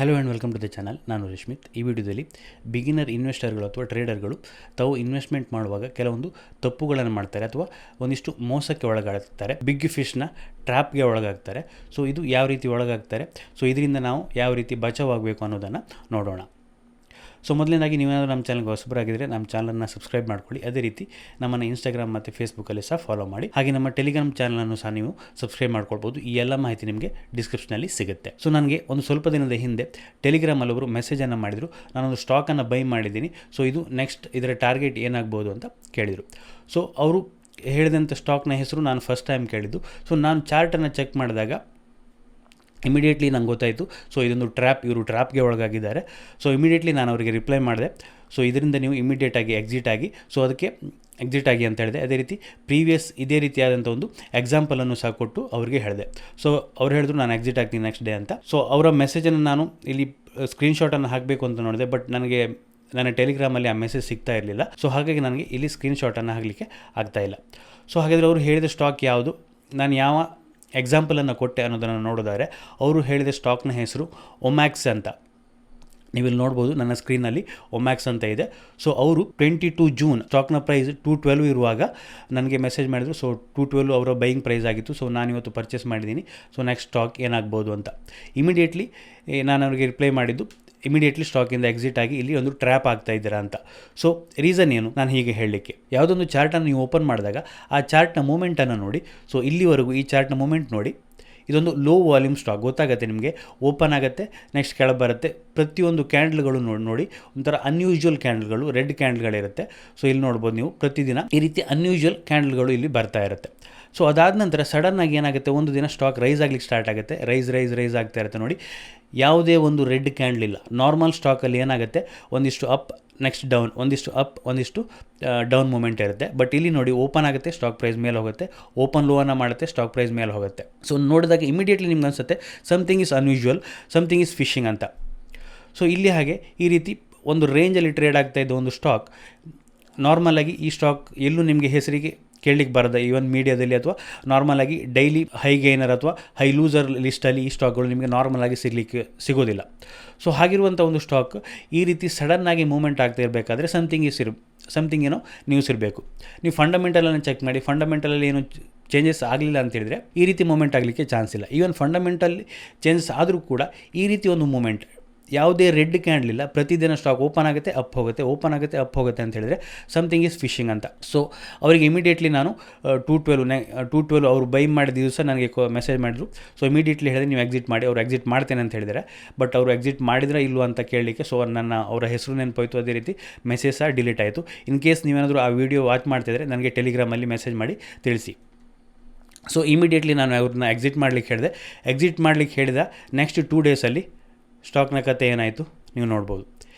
Hello and welcome to the channel. ನಾನು ರಶ್ಮಿತ್. ಈ ವಿಡಿಯೋದಲ್ಲಿ ಬಿಗಿನರ್ ಇನ್ವೆಸ್ಟರ್ಗಳು ಅಥವಾ ಟ್ರೇಡರ್ಗಳು ತಾವು ಇನ್ವೆಸ್ಟ್ಮೆಂಟ್ ಮಾಡುವಾಗ ಕೆಲವೊಂದು ತಪ್ಪುಗಳನ್ನು ಮಾಡ್ತಾರೆ ಅಥವಾ ಒಂದಿಷ್ಟು ಮೋಸಕ್ಕೆ ಒಳಗಾಗ್ತಾರೆ, ಬಿಗ್ ಫಿಶ್ನ ಟ್ರ್ಯಾಪ್ಗೆ ಒಳಗಾಗ್ತಾರೆ. ಸೊ ಇದು ಯಾವ ರೀತಿ ಒಳಗಾಗ್ತಾರೆ, ಸೊ ಇದರಿಂದ ನಾವು ಯಾವ ರೀತಿ ಬಚಾವಾಗಬೇಕು ಅನ್ನೋದನ್ನು ನೋಡೋಣ. ಸೊ ಮೊದಲನೇದಾಗಿ ನೀವೇನಾದರೂ ನಮ್ಮ ಚಾನಲ್ಗೆ ಹೊಸಬರಾಗಿದ್ದರೆ ನಮ್ಮ ಚಾನಲನ್ನು ಸಬ್ಸ್ಕ್ರೈಬ್ ಮಾಡ್ಕೊಳ್ಳಿ. ಅದೇ ರೀತಿ ನಮ್ಮನ್ನು ಇನ್ಸ್ಟಾಗ್ರಾಮ್ ಮತ್ತು ಫೇಸ್ಬುಕ್ಕಲ್ಲಿ ಸಹ ಫಾಲೋ ಮಾಡಿ. ಹಾಗೆ ನಮ್ಮ ಟೆಲಿಗ್ರಾಮ್ ಚಾನಲನ್ನು ಸಹ ನೀವು ಸಬ್ಸ್ಕ್ರೈಬ್ ಮಾಡ್ಕೊಳ್ಬೋದು. ಈ ಎಲ್ಲ ಮಾಹಿತಿ ನಿಮಗೆ ಡಿಸ್ಕ್ರಿಪ್ಷನಲ್ಲಿ ಸಿಗುತ್ತೆ. ಸೊ ನನಗೆ ಒಂದು ಸ್ವಲ್ಪ ದಿನದ ಹಿಂದೆ ಟೆಲಿಗ್ರಾಮಲ್ಲಿ ಒಬ್ಬರು ಮೆಸೇಜನ್ನು ಮಾಡಿದರು, ನಾನೊಂದು ಸ್ಟಾಕನ್ನು ಬೈ ಮಾಡಿದ್ದೀನಿ, ಸೊ ಇದು ನೆಕ್ಸ್ಟ್ ಇದರ ಟಾರ್ಗೆಟ್ ಏನಾಗ್ಬೋದು ಅಂತ ಕೇಳಿದರು. ಸೊ ಅವರು ಹೇಳಿದಂಥ ಸ್ಟಾಕ್ನ ಹೆಸರು ನಾನು ಫಸ್ಟ್ ಟೈಮ್ ಕೇಳಿದ್ದು. ಸೊ ನಾನು ಚಾರ್ಟನ್ನು ಚೆಕ್ ಮಾಡಿದಾಗ ಇಮಿಡಿಯೇಟ್ಲಿ ನಂಗೆ ಗೊತ್ತಾಯಿತು, ಸೊ ಇದೊಂದು ಟ್ರ್ಯಾಪ್, ಇವರು ಟ್ರ್ಯಾಪ್ಗೆ ಒಳಗಾಗಿದ್ದಾರೆ. ಸೊ ಇಮಿಡಿಯೇಟ್ಲಿ ನಾನು ಅವರಿಗೆ ರಿಪ್ಲೈ ಮಾಡಿದೆ, ಸೊ ಇದರಿಂದ ನೀವು ಇಮಿಡಿಯೇಟಾಗಿ ಎಕ್ಸಿಟ್ ಆಗಿ. ಸೊ ಅದಕ್ಕೆ ಎಕ್ಸಿಟ್ ಆಗಿ ಅಂತ ಹೇಳಿದೆ. ಅದೇ ರೀತಿ ಪ್ರೀವಿಯಸ್ ಇದೇ ರೀತಿಯಾದಂಥ ಒಂದು ಎಕ್ಸಾಂಪಲನ್ನು ಸಹ ಕೊಟ್ಟು ಅವರಿಗೆ ಹೇಳಿದೆ. ಸೊ ಅವ್ರು ಹೇಳಿದ್ರು ನಾನು ಎಕ್ಸಿಟ್ ಆಗ್ತೀನಿ ನೆಕ್ಸ್ಟ್ ಡೇ ಅಂತ. ಸೊ ಅವರ ಮೆಸೇಜನ್ನು ನಾನು ಇಲ್ಲಿ ಸ್ಕ್ರೀನ್ಶಾಟನ್ನು ಹಾಕಬೇಕು ಅಂತ ನೋಡಿದೆ, ಬಟ್ ನನಗೆ ನನ್ನ ಟೆಲಿಗ್ರಾಮಲ್ಲಿ ಆ ಮೆಸೇಜ್ ಸಿಗ್ತಾ ಇರಲಿಲ್ಲ. ಸೊ ಹಾಗಾಗಿ ನನಗೆ ಇಲ್ಲಿ ಸ್ಕ್ರೀನ್ಶಾಟನ್ನು ಹಾಕಲಿಕ್ಕೆ ಆಗ್ತಾಯಿಲ್ಲ. ಸೊ ಹಾಗಾದರೆ ಅವರು ಹೇಳಿದ ಸ್ಟಾಕ್ ಯಾವುದು, ನಾನು ಯಾವ ಎಕ್ಸಾಂಪಲನ್ನು ಕೊಟ್ಟೆ ಅನ್ನೋದನ್ನು ನೋಡಿದರೆ, ಅವರು ಹೇಳಿದ ಸ್ಟಾಕ್ನ ಹೆಸರು ಒಮ್ಯಾಕ್ಸ್ ಅಂತ. ನೀವಿಲ್ಲಿ ನೋಡ್ಬೋದು ನನ್ನ ಸ್ಕ್ರೀನಲ್ಲಿ ಒಮ್ಯಾಕ್ಸ್ ಅಂತ ಇದೆ. ಸೊ ಅವರು 22 ಜೂನ್ ಸ್ಟಾಕ್ನ ಪ್ರೈಸ್ 212 ಇರುವಾಗ ನನಗೆ ಮೆಸೇಜ್ ಮಾಡಿದರು. ಸೊ 212 ಅವರ ಬೈಯಿಂಗ್ ಪ್ರೈಸ್ ಆಗಿತ್ತು. ಸೊ ನಾನು ಇವತ್ತು ಪರ್ಚೇಸ್ ಮಾಡಿದ್ದೀನಿ, ಸೊ ನೆಕ್ಸ್ಟ್ ಸ್ಟಾಕ್ ಏನಾಗ್ಬೋದು ಅಂತ. ಇಮಿಡಿಯೇಟ್ಲಿ ನಾನು ಅವರಿಗೆ ರಿಪ್ಲೈ ಮಾಡಿದ್ದು, ಇಮಿಡಿಯೇಟ್ಲಿ ಸ್ಟಾಕಿಂದ ಎಕ್ಸಿಟ್ ಆಗಿ ಇಲ್ಲಿ ಒಂದು ಟ್ರ್ಯಾಪ್ ಆಗ್ತಾ ಇದ್ದೀರಾ ಅಂತ. ಸೊ ರೀಸನ್ ಏನು ನಾನು ಹೀಗೆ ಹೇಳಲಿಕ್ಕೆ, ಯಾವುದೊಂದು ಚಾರ್ಟನ್ನು ನೀವು ಓಪನ್ ಮಾಡಿದಾಗ ಆ ಚಾರ್ಟ್ನ ಮೂಮೆಂಟನ್ನು ನೋಡಿ. ಸೊ ಇಲ್ಲಿವರೆಗೂ ಈ ಚಾರ್ಟ್ನ ಮೂಮೆಂಟ್ ನೋಡಿ, ಇದೊಂದು ಲೋ ವಾಲ್ಯೂಮ್ ಸ್ಟಾಕ್ ಗೊತ್ತಾಗುತ್ತೆ ನಿಮಗೆ. ಓಪನ್ ಆಗುತ್ತೆ, ನೆಕ್ಸ್ಟ್ ಕೆಳಗೆ ಬರುತ್ತೆ. ಪ್ರತಿಯೊಂದು ಕ್ಯಾಂಡಲ್ಗಳು ನೋಡಿ ಒಂಥರ ಅನ್ಯೂಶುವಲ್ ಕ್ಯಾಂಡಲ್ಗಳು, ರೆಡ್ ಕ್ಯಾಂಡಲ್ಗಳಿರುತ್ತೆ. ಸೊ ಇಲ್ಲಿ ನೋಡ್ಬೋದು ನೀವು, ಪ್ರತಿದಿನ ಈ ರೀತಿ ಅನ್ಯೂಶುವಲ್ ಕ್ಯಾಂಡಲ್ಗಳು ಇಲ್ಲಿ ಬರ್ತಾ ಇರುತ್ತೆ. ಸೊ ಅದಾದ ನಂತರ ಸಡನ್ನಾಗಿ ಏನಾಗುತ್ತೆ, ಒಂದು ದಿನ ಸ್ಟಾಕ್ ರೈಸ್ ಆಗಲಿಕ್ಕೆ ಸ್ಟಾರ್ಟ್ ಆಗುತ್ತೆ. ರೈಸ್ ಆಗ್ತಾ ಇರುತ್ತೆ ನೋಡಿ. ಯಾವುದೇ ಒಂದು ರೆಡ್ ಕ್ಯಾಂಡಲ್ ಇಲ್ಲ. ನಾರ್ಮಲ್ ಸ್ಟಾಕಲ್ಲಿ ಏನಾಗುತ್ತೆ, ಒಂದಿಷ್ಟು ಅಪ್, ನೆಕ್ಸ್ಟ್ ಡೌನ್, ಒಂದಿಷ್ಟು ಅಪ್, ಒಂದಿಷ್ಟು ಡೌನ್ ಮೂಮೆಂಟ್ ಇರುತ್ತೆ. ಬಟ್ ಇಲ್ಲಿ ನೋಡಿ, ಓಪನ್ ಆಗುತ್ತೆ, ಸ್ಟಾಕ್ ಪ್ರೈಸ್ ಮೇಲೆ ಹೋಗುತ್ತೆ, ಓಪನ್ ಲೋವನ್ನು ಮಾಡುತ್ತೆ, ಸ್ಟಾಕ್ ಪ್ರೈಸ್ ಮೇಲೆ ಹೋಗುತ್ತೆ. ಸೊ ನೋಡಿದಾಗ ಇಮಿಡಿಯೇಟ್ಲಿ ನಿಮ್ಗೆ ಅನಿಸುತ್ತೆ something is unusual, something is fishing ಅಂತ. ಸೊ ಇಲ್ಲಿ ಹಾಗೆ ಈ ರೀತಿ ಒಂದು ರೇಂಜಲ್ಲಿ ಟ್ರೇಡ್ ಆಗ್ತಾ ಇದ್ದ ಒಂದು ಸ್ಟಾಕ್, ನಾರ್ಮಲಾಗಿ ಈ ಸ್ಟಾಕ್ ಎಲ್ಲೂ ನಿಮಗೆ ಹೆಸರಿಗೆ ಕೇಳಲಿಕ್ಕೆ ಬರೋದ, ಈವನ್ ಮೀಡಿಯಾದಲ್ಲಿ ಅಥವಾ ನಾರ್ಮಲಾಗಿ ಡೈಲಿ ಹೈ ಗೈನರ್ ಅಥವಾ ಹೈ ಲೂಸರ್ ಲಿಸ್ಟಲ್ಲಿ ಈ ಸ್ಟಾಕ್ಗಳು ನಿಮಗೆ ನಾರ್ಮಲಾಗಿ ಸಿಗೋದಿಲ್ಲ. ಸೊ ಹಾಗಿರುವಂಥ ಒಂದು ಸ್ಟಾಕ್ ಈ ರೀತಿ ಸಡನ್ನಾಗಿ ಮೂವ್ಮೆಂಟ್ ಆಗ್ತಾ ಇರಬೇಕಾದ್ರೆ ಸಮಥಿಂಗ್ ಏನೋ ನ್ಯೂಸ್ ಇರಬೇಕು. ನೀವು ಫಂಡಮೆಂಟಲನ್ನು ಚೆಕ್ ಮಾಡಿ, ಫಂಡಮೆಂಟಲಲ್ಲಿ ಏನು ಚೇಂಜಸ್ ಆಗಲಿಲ್ಲ ಅಂತ ಹೇಳಿದರೆ ಈ ರೀತಿ ಮೂಮೆಂಟ್ ಆಗಲಿಕ್ಕೆ ಚಾನ್ಸ್ ಇಲ್ಲ. ಈವನ್ ಫಂಡಮೆಂಟಲ್ಲಿ ಚೇಂಜಸ್ ಆದರೂ ಕೂಡ ಈ ರೀತಿ ಒಂದು ಮೂಮೆಂಟ್, ಯಾವುದೇ ರೆಡ್ ಕ್ಯಾಂಡಲ್ ಇಲ್ಲ, ಪ್ರತಿದಿನ ಸ್ಟಾಕ್ ಓಪನ್ ಆಗುತ್ತೆ, ಅಪ್ ಹೋಗುತ್ತೆ, ಓಪನ್ ಆಗುತ್ತೆ, ಅಪ್ ಹೋಗುತ್ತೆ ಅಂತ ಹೇಳಿದರೆ ಸಮಥಿಂಗ್ ಈಸ್ ಫಿಶಿಂಗ್ ಅಂತ. ಸೊ ಅವರಿಗೆ ಇಮಿಡಿಯೇಟ್ಲಿ ನಾನು 212 ಅವರು ಬೈ ಮಾಡಿದ ದಿವಸ ನನಗೆ ಮೆಸೇಜ್ ಮಾಡಿದ್ರು. ಸೊ ಇಮಿಡಿಯೇಟ್ಲಿ ಹೇಳಿದೆ ನೀವು ಎಕ್ಸಿಟ್ ಮಾಡಿ. ಅವರು ಎಕ್ಸಿಟ್ ಮಾಡ್ತೇನೆ ಅಂತ ಹೇಳಿದ್ದಾರೆ. ಬಟ್ ಅವರು ಎಕ್ಸಿಟ್ ಮಾಡಿದ್ರೆ ಇಲ್ವ ಅಂತ ಕೇಳಲಿಕ್ಕೆ, ಸೊ ಅವರ ಹೆಸರು ನೆನಪಾಯಿತು. ಅದೇ ರೀತಿ ಮೆಸೇಜ್ ಸಹ ಡಿಲೀಟ್ ಆಯಿತು. ಇನ್ ಕೇಸ್ ನೀವೇನಾದರೂ ಆ ವಿಡಿಯೋ ವಾಚ್ ಮಾಡ್ತಿದ್ರೆ ನನಗೆ ಟೆಲಿಗ್ರಾಮಲ್ಲಿ ಮೆಸೇಜ್ ಮಾಡಿ ತಿಳಿಸಿ. ಸೊ ಇಮಿಡಿಯೇಟ್ಲಿ ನಾನು ಅವ್ರನ್ನ ಎಕ್ಸಿಟ್ ಮಾಡಲಿಕ್ಕೆ ಹೇಳಿದ ನೆಕ್ಸ್ಟ್ 2 ಡೇಸಲ್ಲಿ ಸ್ಟಾಕ್ನ ಕತೆ ಏನಾಯಿತು ನೀವು ನೋಡ್ಬೋದು.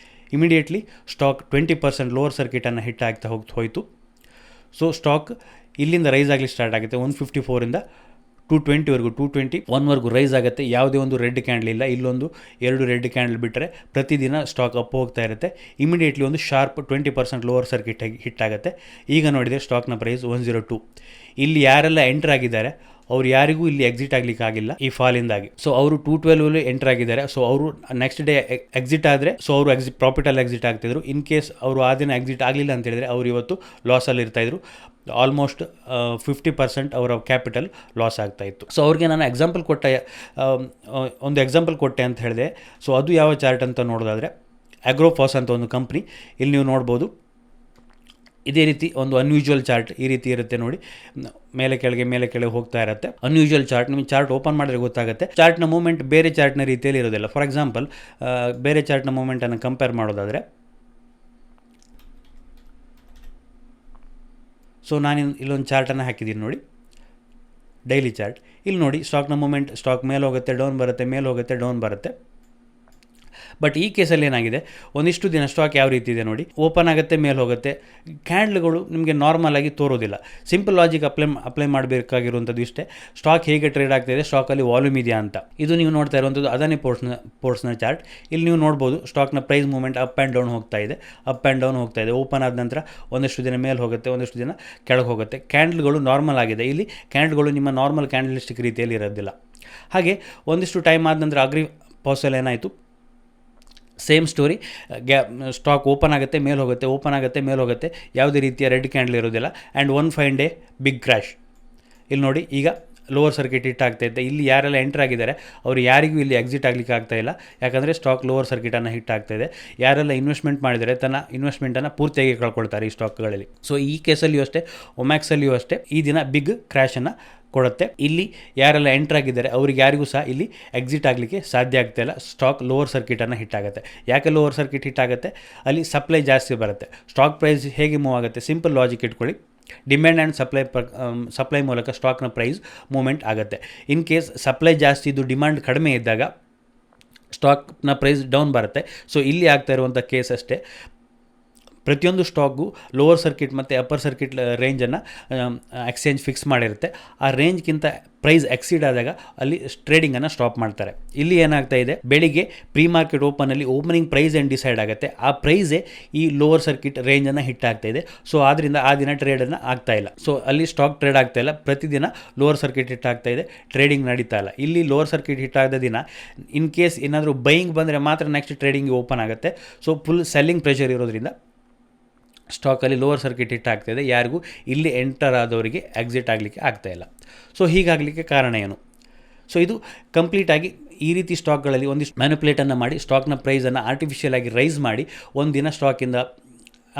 ಇಮಿಡಿಯೇಟ್ಲಿ ಸ್ಟಾಕ್ 20% ಲೋವರ್ ಸರ್ಕಿಟನ್ನು ಹಿಟ್ ಆಗ್ತಾ ಹೋಯಿತು. ಸೊ ಸ್ಟಾಕ್ ಇಲ್ಲಿಂದ ರೈಸ್ ಆಗಲಿಕ್ಕೆ ಸ್ಟಾರ್ಟ್ ಆಗುತ್ತೆ. 154ಇಂದ 220ವರೆಗೂ, 221ವರೆಗೂ ರೈಸ್ ಆಗುತ್ತೆ. ಯಾವುದೇ ಒಂದು ರೆಡ್ ಕ್ಯಾಂಡಲ್ ಇಲ್ಲ. ಇಲ್ಲೊಂದು 2 ರೆಡ್ ಕ್ಯಾಂಡಲ್ ಬಿಟ್ಟರೆ ಪ್ರತಿದಿನ ಸ್ಟಾಕ್ ಅಪ್ ಹೋಗ್ತಾ ಇರುತ್ತೆ. ಇಮಿಡಿಯೇಟ್ಲಿ ಒಂದು ಶಾರ್ಪ್ 20% ಲೋವರ್ ಸರ್ಕಿಟ್ ಹಿಟ್ ಆಗುತ್ತೆ. ಈಗ ನೋಡಿದರೆ ಸ್ಟಾಕ್ನ ಪ್ರೈಸ್ 102. ಇಲ್ಲಿ ಯಾರೆಲ್ಲ ಎಂಟರ್ ಆಗಿದ್ದಾರೆ ಅವ್ರು ಯಾರಿಗೂ ಇಲ್ಲಿ ಎಕ್ಸಿಟ್ ಆಗಲಿಕ್ಕೆ ಆಗಿಲ್ಲ ಈ ಫಾಲಿಂದಾಗಿ. ಸೊ ಅವರು 212 ಎಂಟರ್ ಆಗಿದ್ದಾರೆ. ಸೊ ಅವರು ನೆಕ್ಸ್ಟ್ ಡೇ ಎಕ್ಸಿಟ್ ಆದರೆ, ಸೊ ಅವರು ಪ್ರಾಫಿಟಲ್ಲಿ ಎಕ್ಸಿಟ್ ಆಗ್ತಿದ್ರು. ಇನ್ ಕೇಸ್ ಅವರು ಆ ದಿನ ಎಕ್ಸಿಟ್ ಆಗಲಿಲ್ಲ ಅಂತ ಹೇಳಿದರೆ ಅವರು ಇವತ್ತು ಲಾಸಲ್ಲಿ ಇರ್ತಾಯಿದ್ರು. ಆಲ್ಮೋಸ್ಟ್ 50% ಅವರ ಕ್ಯಾಪಿಟಲ್ ಲಾಸ್ ಆಗ್ತಾಯಿತ್ತು. ಸೊ ಅವ್ರಿಗೆ ನಾನು ಒಂದು ಎಕ್ಸಾಂಪಲ್ ಕೊಟ್ಟೆ ಅಂತ ಹೇಳಿದೆ. ಸೊ ಅದು ಯಾವ ಚಾರ್ಟ್ ಅಂತ ನೋಡೋದಾದರೆ, ಅಗ್ರೋಫಾಸ್ ಅಂತ ಒಂದು ಕಂಪ್ನಿ. ಇಲ್ಲಿ ನೀವು ನೋಡ್ಬೋದು, ಇದೇ ರೀತಿ ಒಂದು ಅನ್ಯೂಶುವಲ್ ಚಾರ್ಟ್ ಈ ರೀತಿ ಇರುತ್ತೆ ನೋಡಿ. ಮೇಲೆ ಕೆಳಗೆ ಹೋಗ್ತಾ ಇರುತ್ತೆ. ಅನ್ಯೂಶುವಲ್ ಚಾರ್ಟ್, ನಿಮಗೆ ಚಾರ್ಟ್ ಓಪನ್ ಮಾಡಿದ್ರೆ ಗೊತ್ತಾಗುತ್ತೆ. ಚಾರ್ಟ್ನ ಮೂಮೆಂಟ್ ಬೇರೆ ಚಾರ್ಟ್ನ ರೀತಿಯಲ್ಲಿ ಇರೋದಿಲ್ಲ. ಫಾರ್ ಎಕ್ಸಾಂಪಲ್, ಬೇರೆ ಚಾರ್ಟ್ನ ಮೂಮೆಂಟನ್ನು ಕಂಪೇರ್ ಮಾಡೋದಾದರೆ, ಸೊ ನಾನು ಇಲ್ಲೊಂದು ಚಾರ್ಟನ್ನು ಹಾಕಿದ್ದೀನಿ ನೋಡಿ, ಡೈಲಿ ಚಾರ್ಟ್. ಇಲ್ಲಿ ನೋಡಿ ಸ್ಟಾಕ್ನ ಮೂಮೆಂಟ್, ಸ್ಟಾಕ್ ಮೇಲೆ ಹೋಗುತ್ತೆ, ಡೌನ್ ಬರುತ್ತೆ, ಮೇಲೆ ಹೋಗುತ್ತೆ, ಡೌನ್ ಬರುತ್ತೆ. ಬಟ್ ಈ ಕೇಸಲ್ಲಿ ಏನಾಗಿದೆ, ಒಂದಿಷ್ಟು ದಿನ ಸ್ಟಾಕ್ ಯಾವ ರೀತಿ ಇದೆ ನೋಡಿ, ಓಪನ್ ಆಗುತ್ತೆ, ಮೇಲೆ ಹೋಗುತ್ತೆ. ಕ್ಯಾಂಡಲ್ಗಳು ನಿಮಗೆ ನಾರ್ಮಲ್ ಆಗಿ ತೋರೋದಿಲ್ಲ. ಸಿಂಪಲ್ ಲಾಜಿಕ್ ಅಪ್ಲೈ ಮಾಡಬೇಕಾಗಿರುವಂಥದ್ದು ಇಷ್ಟೇ. ಸ್ಟಾಕ್ ಹೇಗೆ ಟ್ರೇಡ್ ಆಗ್ತಾಯಿದೆ, ಸ್ಟಾಕಲ್ಲಿ ವಾಲ್ಯೂಮ್ ಇದೆಯಾ ಅಂತ. ಇದು ನೀವು ನೋಡ್ತಾ ಇರುವಂಥದ್ದು ಅದಾನಿ ಪೋರ್ಟ್ಸ್ನ ಚಾರ್ಟ್. ಇಲ್ಲಿ ನೀವು ನೋಡ್ಬೋದು ಸ್ಟಾಕ್ನ price movement up and down ಹೋಗ್ತಾ ಇದೆ. ಓಪನ್ ಆದ ನಂತರ ಒಂದಷ್ಟು ದಿನ ಮೇಲೆ ಹೋಗುತ್ತೆ, ಒಂದಷ್ಟು ದಿನ ಕೆಳಗೆ ಹೋಗುತ್ತೆ. ಕ್ಯಾಂಡಲ್ಗಳು ನಾರ್ಮಲ್ ಆಗಿದೆ. ಇಲ್ಲಿ ಕ್ಯಾಂಡಲ್ಗಳು ನಿಮ್ಮ ನಾರ್ಮಲ್ ಕ್ಯಾಂಡಲಿಸ್ಟಿಕ್ ರೀತಿಯಲ್ಲಿ ಇರೋದಿಲ್ಲ. ಹಾಗೆ ಒಂದಿಷ್ಟು ಟೈಮ್ ಆದ ನಂತರ ಅಗ್ರಿ ಪೌಸಲ್ಲಿ ಏನಾಯಿತು, ಸೇಮ್ ಸ್ಟೋರಿ. ಸ್ಟಾಕ್ ಓಪನ್ ಆಗುತ್ತೆ, ಮೇಲೆ ಹೋಗುತ್ತೆ, ಓಪನ್ ಆಗುತ್ತೆ, ಮೇಲೆ ಹೋಗುತ್ತೆ, ಯಾವುದೇ ರೀತಿಯ ರೆಡ್ ಕ್ಯಾಂಡಲ್ ಇರೋದಿಲ್ಲ. And one fine day big crash. ಇಲ್ಲಿ ನೋಡಿ, ಈಗ ಲೋವರ್ ಸರ್ಕಿಟ್ ಹಿಟ್ ಆಗ್ತಾಯಿದೆ. ಇಲ್ಲಿ ಯಾರೆಲ್ಲ ಎಂಟರ್ ಆಗಿದ್ದಾರೆ ಅವರು ಯಾರಿಗೂ ಇಲ್ಲಿ ಎಕ್ಸಿಟ್ ಆಗಲಿಕ್ಕೆ ಆಗ್ತಾಯಿಲ್ಲ, ಯಾಕಂದರೆ ಸ್ಟಾಕ್ ಲೋವರ್ ಸರ್ಕಿಟನ್ನು ಹಿಟ್ ಆಗ್ತಾಯಿದೆ. ಯಾರೆಲ್ಲ ಇನ್ವೆಸ್ಟ್ಮೆಂಟ್ ಮಾಡಿದರೆ ತನ್ನ ಇನ್ವೆಸ್ಟ್ಮೆಂಟನ್ನು ಪೂರ್ತಿಯಾಗಿ ಕಳ್ಕೊಳ್ತಾರೆ ಈ ಸ್ಟಾಕ್ಗಳಲ್ಲಿ. ಸೊ ಈ ಕೇಸಲ್ಲಿಯೂ ಅಷ್ಟೇ, ಒಮ್ಯಾಕ್ಸಲ್ಲಿಯೂ ಅಷ್ಟೇ ಈ ದಿನ ಬಿಗ್ ಕ್ರ್ಯಾಶನ್ನು ಕೊಡುತ್ತೆ. ಇಲ್ಲಿ ಯಾರೆಲ್ಲ ಎಂಟರ್ ಆಗಿದ್ದಾರೆ ಅವ್ರಿಗೆ ಯಾರಿಗೂ ಸಹ ಇಲ್ಲಿ ಎಕ್ಸಿಟ್ ಆಗಲಿಕ್ಕೆ ಸಾಧ್ಯ ಆಗ್ತಾಯಿಲ್ಲ. ಸ್ಟಾಕ್ ಲೋವರ್ ಸರ್ಕಿಟನ್ನು ಹಿಟ್ ಆಗುತ್ತೆ. ಯಾಕೆ ಲೋವರ್ ಸರ್ಕಿಟ್ ಹಿಟ್ ಆಗುತ್ತೆ? ಅಲ್ಲಿ ಸಪ್ಲೈ ಜಾಸ್ತಿ ಬರುತ್ತೆ. ಸ್ಟಾಕ್ ಪ್ರೈಸ್ ಹೇಗೆ ಮೂವ್ ಆಗುತ್ತೆ? ಸಿಂಪಲ್ ಲಾಜಿಕ್ ಇಟ್ಕೊಳ್ಳಿ. ಡಿಮ್ಯಾಂಡ್ ಆ್ಯಂಡ್ ಸಪ್ಲೈ ಮೂಲಕ ಸ್ಟಾಕ್ನ ಪ್ರೈಸ್ ಮೂವ್ಮೆಂಟ್ ಆಗುತ್ತೆ. ಇನ್ ಕೇಸ್ ಸಪ್ಲೈ ಜಾಸ್ತಿ ಇದ್ದು ಡಿಮ್ಯಾಂಡ್ ಕಡಿಮೆ ಇದ್ದಾಗ ಸ್ಟಾಕ್ನ ಪ್ರೈಸ್ ಡೌನ್ ಬರುತ್ತೆ. ಸೊ ಇಲ್ಲಿ ಆಗ್ತಾ ಇರುವಂಥ ಕೇಸ್ ಅಷ್ಟೇ. ಪ್ರತಿಯೊಂದು ಸ್ಟಾಕ್ಗೂ ಲೋವರ್ ಸರ್ಕಿಟ್ ಮತ್ತು ಅಪ್ಪರ್ ಸರ್ಕಿಟ್ ರೇಂಜನ್ನು ಎಕ್ಸ್ಚೇಂಜ್ ಫಿಕ್ಸ್ ಮಾಡಿರುತ್ತೆ. ಆ ರೇಂಜ್ಗಿಂತ ಪ್ರೈಸ್ ಎಕ್ಸೀಡ್ ಆದಾಗ ಅಲ್ಲಿ ಟ್ರೇಡಿಂಗನ್ನು ಸ್ಟಾಪ್ ಮಾಡ್ತಾರೆ. ಇಲ್ಲಿ ಏನಾಗ್ತಾ ಇದೆ, ಬೆಳಿಗ್ಗೆ ಪ್ರೀ ಮಾರ್ಕೆಟ್ ಓಪನಲ್ಲಿ ಓಪನಿಂಗ್ ಪ್ರೈಸ್ ಏನು ಡಿಸೈಡ್ ಆಗುತ್ತೆ, ಆ ಪ್ರೈಸೇ ಈ ಲೋವರ್ ಸರ್ಕಿಟ್ ರೇಂಜನ್ನು ಹಿಟ್ ಆಗ್ತಾ ಇದೆ. ಸೊ ಆದ್ದರಿಂದ ಆ ದಿನ ಟ್ರೇಡನ್ನು ಆಗ್ತಾ ಇಲ್ಲ. ಸೊ ಅಲ್ಲಿ ಸ್ಟಾಕ್ ಟ್ರೇಡ್ ಆಗ್ತಾ ಇಲ್ಲ. ಪ್ರತಿದಿನ ಲೋವರ್ ಸರ್ಕಿಟ್ ಹಿಟ್ ಆಗ್ತಾ ಇದೆ, ಟ್ರೇಡಿಂಗ್ ನಡೀತಾ ಇಲ್ಲ. ಇಲ್ಲಿ ಲೋವರ್ ಸರ್ಕಿಟ್ ಹಿಟ್ ಆಗದ ದಿನ ಇನ್ ಕೇಸ್ ಏನಾದರೂ ಬೈಯಿಂಗ್ ಬಂದರೆ ಮಾತ್ರ ನೆಕ್ಸ್ಟ್ ಟ್ರೇಡಿಂಗ್ ಓಪನ್ ಆಗುತ್ತೆ. ಸೊ ಫುಲ್ ಸೆಲ್ಲಿಂಗ್ ಪ್ರೆಷರ್ ಇರೋದ್ರಿಂದ ಸ್ಟಾಕಲ್ಲಿ ಲೋವರ್ ಸರ್ಕಿಟ್ ಹಿಟ್ ಆಗ್ತಾಯಿದೆ. ಯಾರಿಗೂ ಇಲ್ಲಿ ಎಂಟರ್ ಆದವರಿಗೆ ಎಕ್ಸಿಟ್ ಆಗಲಿಕ್ಕೆ ಆಗ್ತಾಯಿಲ್ಲ. ಸೊ ಹೀಗಾಗಲಿಕ್ಕೆ ಕಾರಣ ಏನು? ಸೊ ಇದು ಕಂಪ್ಲೀಟಾಗಿ ಈ ರೀತಿ ಸ್ಟಾಕ್ಗಳಲ್ಲಿ ಒಂದಿಷ್ಟು ಮ್ಯಾನಿಪುಲೇಟನ್ನು ಮಾಡಿ ಸ್ಟಾಕ್ನ ಪ್ರೈಸನ್ನು ಆರ್ಟಿಫಿಷಿಯಲ್ ಆಗಿ ರೈಸ್ ಮಾಡಿ ಒಂದಿನ ಸ್ಟಾಕಿಂದ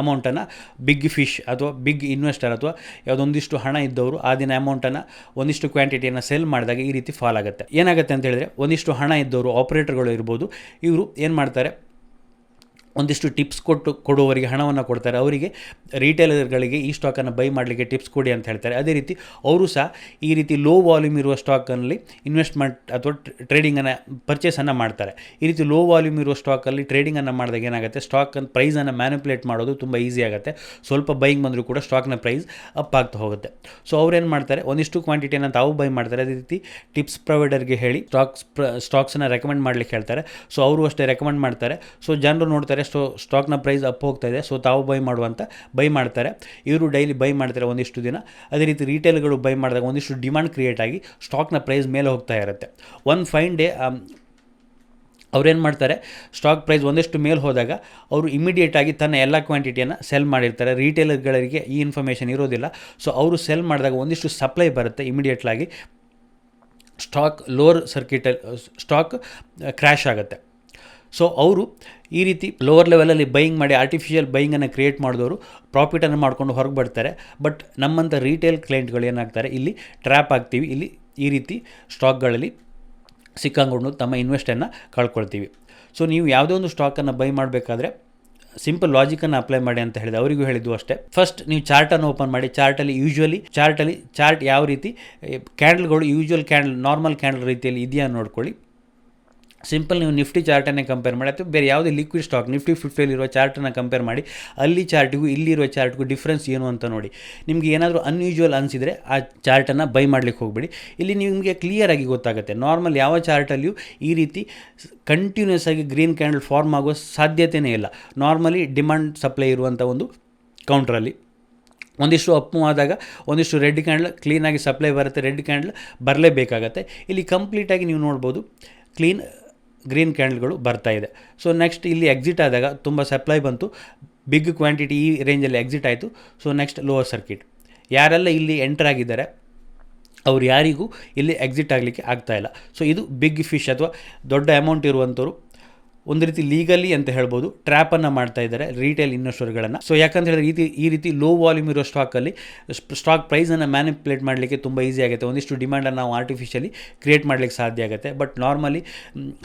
ಅಮೌಂಟನ್ನು ಬಿಗ್ ಫಿಶ್ ಅಥವಾ ಬಿಗ್ ಇನ್ವೆಸ್ಟರ್ ಅಥವಾ ಯಾವುದೊಂದಿಷ್ಟು ಹಣ ಇದ್ದವರು ಆ ದಿನ ಅಮೌಂಟನ್ನು ಒಂದಿಷ್ಟು ಕ್ವಾಂಟಿಟಿಯನ್ನು ಸೆಲ್ ಮಾಡಿದಾಗ ಈ ರೀತಿ ಫಾಲ್ ಆಗುತ್ತೆ. ಏನಾಗುತ್ತೆ ಅಂತ ಹೇಳಿದ್ರೆ, ಒಂದಿಷ್ಟು ಹಣ ಇದ್ದವರು ಆಪರೇಟರ್ಗಳು ಇರ್ಬೋದು, ಇವರು ಏನು ಮಾಡ್ತಾರೆ, ಒಂದಿಷ್ಟು ಟಿಪ್ಸ್ ಕೊಡುವವರಿಗೆ ಹಣವನ್ನು ಕೊಡ್ತಾರೆ. ಅವರಿಗೆ ರೀಟೇಲರ್ಗಳಿಗೆ ಈ ಸ್ಟಾಕನ್ನು ಬೈ ಮಾಡಲಿಕ್ಕೆ ಟಿಪ್ಸ್ ಕೊಡಿ ಅಂತ ಹೇಳ್ತಾರೆ. ಅದೇ ರೀತಿ ಅವರು ಸಹ ಈ ರೀತಿ ಲೋ ವಾಲ್ಯೂಮ್ ಇರುವ ಸ್ಟಾಕಲ್ಲಿ ಇನ್ವೆಸ್ಟ್ಮೆಂಟ್ ಅಥವಾ ಟ್ರೇಡಿಂಗನ್ನು ಪರ್ಚೇಸನ್ನು ಮಾಡ್ತಾರೆ. ಈ ರೀತಿ ಲೋ ವಾಲ್ಯೂಮ್ ಇರುವ ಸ್ಟಾಕಲ್ಲಿ ಟ್ರೇಡಿಂಗನ್ನು ಮಾಡಿದಾಗ ಏನಾಗುತ್ತೆ, ಸ್ಟಾಕನ್ನು ಪ್ರೈಸನ್ನು ಮ್ಯಾನಿಪುಲೇಟ್ ಮಾಡೋದು ತುಂಬ ಈಸಿ ಆಗುತ್ತೆ. ಸ್ವಲ್ಪ ಬೈಯಿಂಗ್ ಬಂದರೂ ಕೂಡ ಸ್ಟಾಕ್ನ ಪ್ರೈಸ್ ಅಪ್ ಆಗ್ತಾ ಹೋಗುತ್ತೆ. ಸೊ ಅವ್ರೇನು ಮಾಡ್ತಾರೆ, ಒಂದಿಷ್ಟು ಕ್ವಾಂಟಿಟಿಯನ್ನು ತಾವು ಬೈ ಮಾಡ್ತಾರೆ. ಅದೇ ರೀತಿ ಟಿಪ್ಸ್ ಪ್ರೊವೈಡರ್ಗೆ ಹೇಳಿ ಸ್ಟಾಕ್ಸನ್ನು ರೆಕಮೆಂಡ್ ಮಾಡಲಿಕ್ಕೆ ಹೇಳ್ತಾರೆ. ಸೊ ಅವರು ಅಷ್ಟೇ ರೆಕಮೆಂಡ್ ಮಾಡ್ತಾರೆ. ಸೊ ಜನರು ನೋಡ್ತಾರೆ ಸ್ಟಾಕ್ನ ಪ್ರೈಸ್ ಅಪ್ ಹೋಗ್ತಾ ಇದೆ, ಸೊ ತಾವು ಬೈ ಮಾಡ್ತಾರೆ. ಇವರು ಡೈಲಿ ಬೈ ಮಾಡ್ತಾರೆ ಒಂದಿಷ್ಟು ದಿನ. ಅದೇ ರೀತಿ ರಿಟೇಲ್ಗಳು ಬೈ ಮಾಡಿದಾಗ ಒಂದಿಷ್ಟು ಡಿಮಾಂಡ್ ಕ್ರಿಯೇಟ್ ಆಗಿ ಸ್ಟಾಕ್ನ ಪ್ರೈಸ್ ಮೇಲೆ ಹೋಗ್ತಾ ಇರುತ್ತೆ. ಒನ್ ಫೈನ್ ಡೇ ಅವ್ರೇನು ಮಾಡ್ತಾರೆ, ಸ್ಟಾಕ್ ಪ್ರೈಸ್ ಒಂದಷ್ಟು ಮೇಲೆ ಹೋದಾಗ ಅವರು ಇಮಿಡಿಯೇಟಾಗಿ ತನ್ನ ಎಲ್ಲ ಕ್ವಾಂಟಿಟಿಯನ್ನು ಸೆಲ್ ಮಾಡಿರ್ತಾರೆ. ರಿಟೇಲರ್ಗಳಿಗೆ ಈ ಇನ್ಫಾರ್ಮೇಷನ್ ಇರೋದಿಲ್ಲ. ಸೊ ಅವರು ಸೆಲ್ ಮಾಡಿದಾಗ ಒಂದಿಷ್ಟು ಸಪ್ಲೈ ಬರುತ್ತೆ. ಇಮಿಡಿಯೇಟ್ಲಾಗಿ ಸ್ಟಾಕ್ ಲೋವರ್ ಸ್ಟಾಕ್ ಕ್ರ್ಯಾಶ್ ಆಗುತ್ತೆ. ಸೊ ಅವರು ಈ ರೀತಿ ಲೋವರ್ ಲೆವೆಲಲ್ಲಿ ಬೈಯಿಂಗ್ ಮಾಡಿ ಆರ್ಟಿಫಿಷಿಯಲ್ ಬೈಯಿಂಗನ್ನು ಕ್ರಿಯೇಟ್ ಮಾಡಿದವರು ಪ್ರಾಫಿಟನ್ನು ಮಾಡ್ಕೊಂಡು ಹೊರಗೆ ಬರ್ತಾರೆ. ಬಟ್ ನಮ್ಮಂಥ ರಿಟೇಲ್ ಕ್ಲೈಂಟ್ಗಳು ಏನಾಗ್ತಾರೆ, ಇಲ್ಲಿ ಟ್ರ್ಯಾಪ್ ಆಗ್ತೀವಿ. ಇಲ್ಲಿ ಈ ರೀತಿ ಸ್ಟಾಕ್ಗಳಲ್ಲಿ ಸಿಕ್ಕಾಕೊಂಡು ತಮ್ಮ ಇನ್ವೆಸ್ಟನ್ನು ಕಳ್ಕೊಳ್ತೀವಿ. ಸೊ ನೀವು ಯಾವುದೇ ಒಂದು ಸ್ಟಾಕನ್ನು ಬೈ ಮಾಡಬೇಕಾದ್ರೆ ಸಿಂಪಲ್ ಲಾಜಿಕನ್ನು ಅಪ್ಲೈ ಮಾಡಿ ಅಂತ ಹೇಳಿದೆ. ಅವರಿಗೂ ಹೇಳಿದ್ದು ಅಷ್ಟೇ. ಫಸ್ಟ್ ನೀವು ಚಾರ್ಟನ್ನು ಓಪನ್ ಮಾಡಿ. ಚಾರ್ಟ್ ಯಾವ ರೀತಿ ಕ್ಯಾಂಡಲ್ಗಳು ಯೂಶ್ವಲ್ ನಾರ್ಮಲ್ ಕ್ಯಾಂಡಲ್ ರೀತಿಯಲ್ಲಿ ಇದೆಯಾ ನೋಡ್ಕೊಳ್ಳಿ. ಸಿಂಪಲ್ ನೀವು ನಿಫ್ಟಿ ಚಾರ್ಟನ್ನೇ ಕಂಪೇರ್ ಮಾಡಿ ಅಥವಾ ಬೇರೆ ಯಾವುದೇ ಲಿಕ್ವಿಡ್ ಸ್ಟಾಕ್ ನಿಫ್ಟಿ 50ಯಲ್ಲಿರುವ ಚಾರ್ಟನ್ನು ಕಂಪೇರ್ ಮಾಡಿ. ಅಲ್ಲಿ ಚಾರ್ಟಿಗೂ ಇಲ್ಲಿರುವ ಚಾರ್ಟ್ಗೂ ಡಿಫ್ರೆನ್ಸ್ ಏನು ಅಂತ ನೋಡಿ. ನಿಮಗೆ ಏನಾದರೂ ಅನ್ಯೂಶ್ವಲ್ ಅನಿಸಿದರೆ ಆ ಚಾರ್ಟನ್ನು ಬೈ ಮಾಡಲಿಕ್ಕೆ ಹೋಗಬೇಡಿ. ಇಲ್ಲಿ ನಿಮಗೆ ಕ್ಲಿಯರಾಗಿ ಗೊತ್ತಾಗುತ್ತೆ. ನಾರ್ಮಲ್ ಯಾವ ಚಾರ್ಟಲ್ಲಿಯೂ ಈ ರೀತಿ ಕಂಟಿನ್ಯೂಸ್ ಆಗಿ ಗ್ರೀನ್ ಕ್ಯಾಂಡಲ್ ಫಾರ್ಮ್ ಆಗೋ ಸಾಧ್ಯತೆಯೇ ಇಲ್ಲ. ನಾರ್ಮಲಿ ಡಿಮಾಂಡ್ ಸಪ್ಲೈ ಇರುವಂಥ ಒಂದು ಕೌಂಟ್ರಲ್ಲಿ ಒಂದಿಷ್ಟು ಅಪ್ ಮೂವ್ ಆದಾಗ ಒಂದಿಷ್ಟು ರೆಡ್ ಕ್ಯಾಂಡಲ್ ಕ್ಲೀನಾಗಿ ಸಪ್ಲೈ ಬರುತ್ತೆ, ರೆಡ್ ಕ್ಯಾಂಡಲ್ ಬರಲೇಬೇಕಾಗತ್ತೆ. ಇಲ್ಲಿ ಕಂಪ್ಲೀಟಾಗಿ ನೀವು ನೋಡ್ಬೋದು ಕ್ಲೀನ್ ಗ್ರೀನ್ ಕ್ಯಾಂಡಲ್ಗಳು ಬರ್ತಾ ಇದೆ. ಸೊ ನೆಕ್ಸ್ಟ್ ಇಲ್ಲಿ ಎಕ್ಸಿಟ್ ಆದಾಗ ತುಂಬ ಸಪ್ಲೈ ಬಂತು, ಬಿಗ್ ಕ್ವಾಂಟಿಟಿ ಈ ರೇಂಜಲ್ಲಿ ಎಕ್ಸಿಟ್ ಆಯಿತು. So next lower circuit. ಯಾರೆಲ್ಲ ಇಲ್ಲಿ ಎಂಟರ್ ಆಗಿದ್ದಾರೆ ಅವ್ರು ಯಾರಿಗೂ ಇಲ್ಲಿ ಎಕ್ಸಿಟ್ ಆಗಲಿಕ್ಕೆ ಆಗ್ತಾಯಿಲ್ಲ. ಸೊ ಇದು ಬಿಗ್ ಫಿಶ್ ಅಥವಾ ದೊಡ್ಡ ಅಮೌಂಟ್ ಇರುವಂಥವ್ರು ಒಂದು ರೀತಿ ಲೀಗಲಿ ಅಂತ ಹೇಳ್ಬೋದು ಟ್ರ್ಯಾಪನ್ನು ಮಾಡ್ತಾ ಇದ್ದಾರೆ ರಿಟೇಲ್ ಇನ್ವೆಸ್ಟರ್ಗಳನ್ನು. ಸೊ ಯಾಕಂತ ಹೇಳಿದ್ರೆ ಈ ರೀತಿ ಲೋ ವಾಲ್ಯೂಮ್ ಇರೋ ಸ್ಟಾಕಲ್ಲಿ ಸ್ಟಾಕ್ ಪ್ರೈಸನ್ನು ಮ್ಯಾನಿಪುಲೇಟ್ ಮಾಡಲಿಕ್ಕೆ ತುಂಬ ಈಸಿ ಆಗುತ್ತೆ. ಒಂದಿಷ್ಟು ಡಿಮ್ಯಾಂಡನ್ನು ನಾವು ಆರ್ಟಿಫಿಷಿಯಲಿ ಕ್ರಿಯೇಟ್ ಮಾಡಲಿಕ್ಕೆ ಸಾಧ್ಯ ಆಗುತ್ತೆ. ಬಟ್ ನಾರ್ಮಲಿ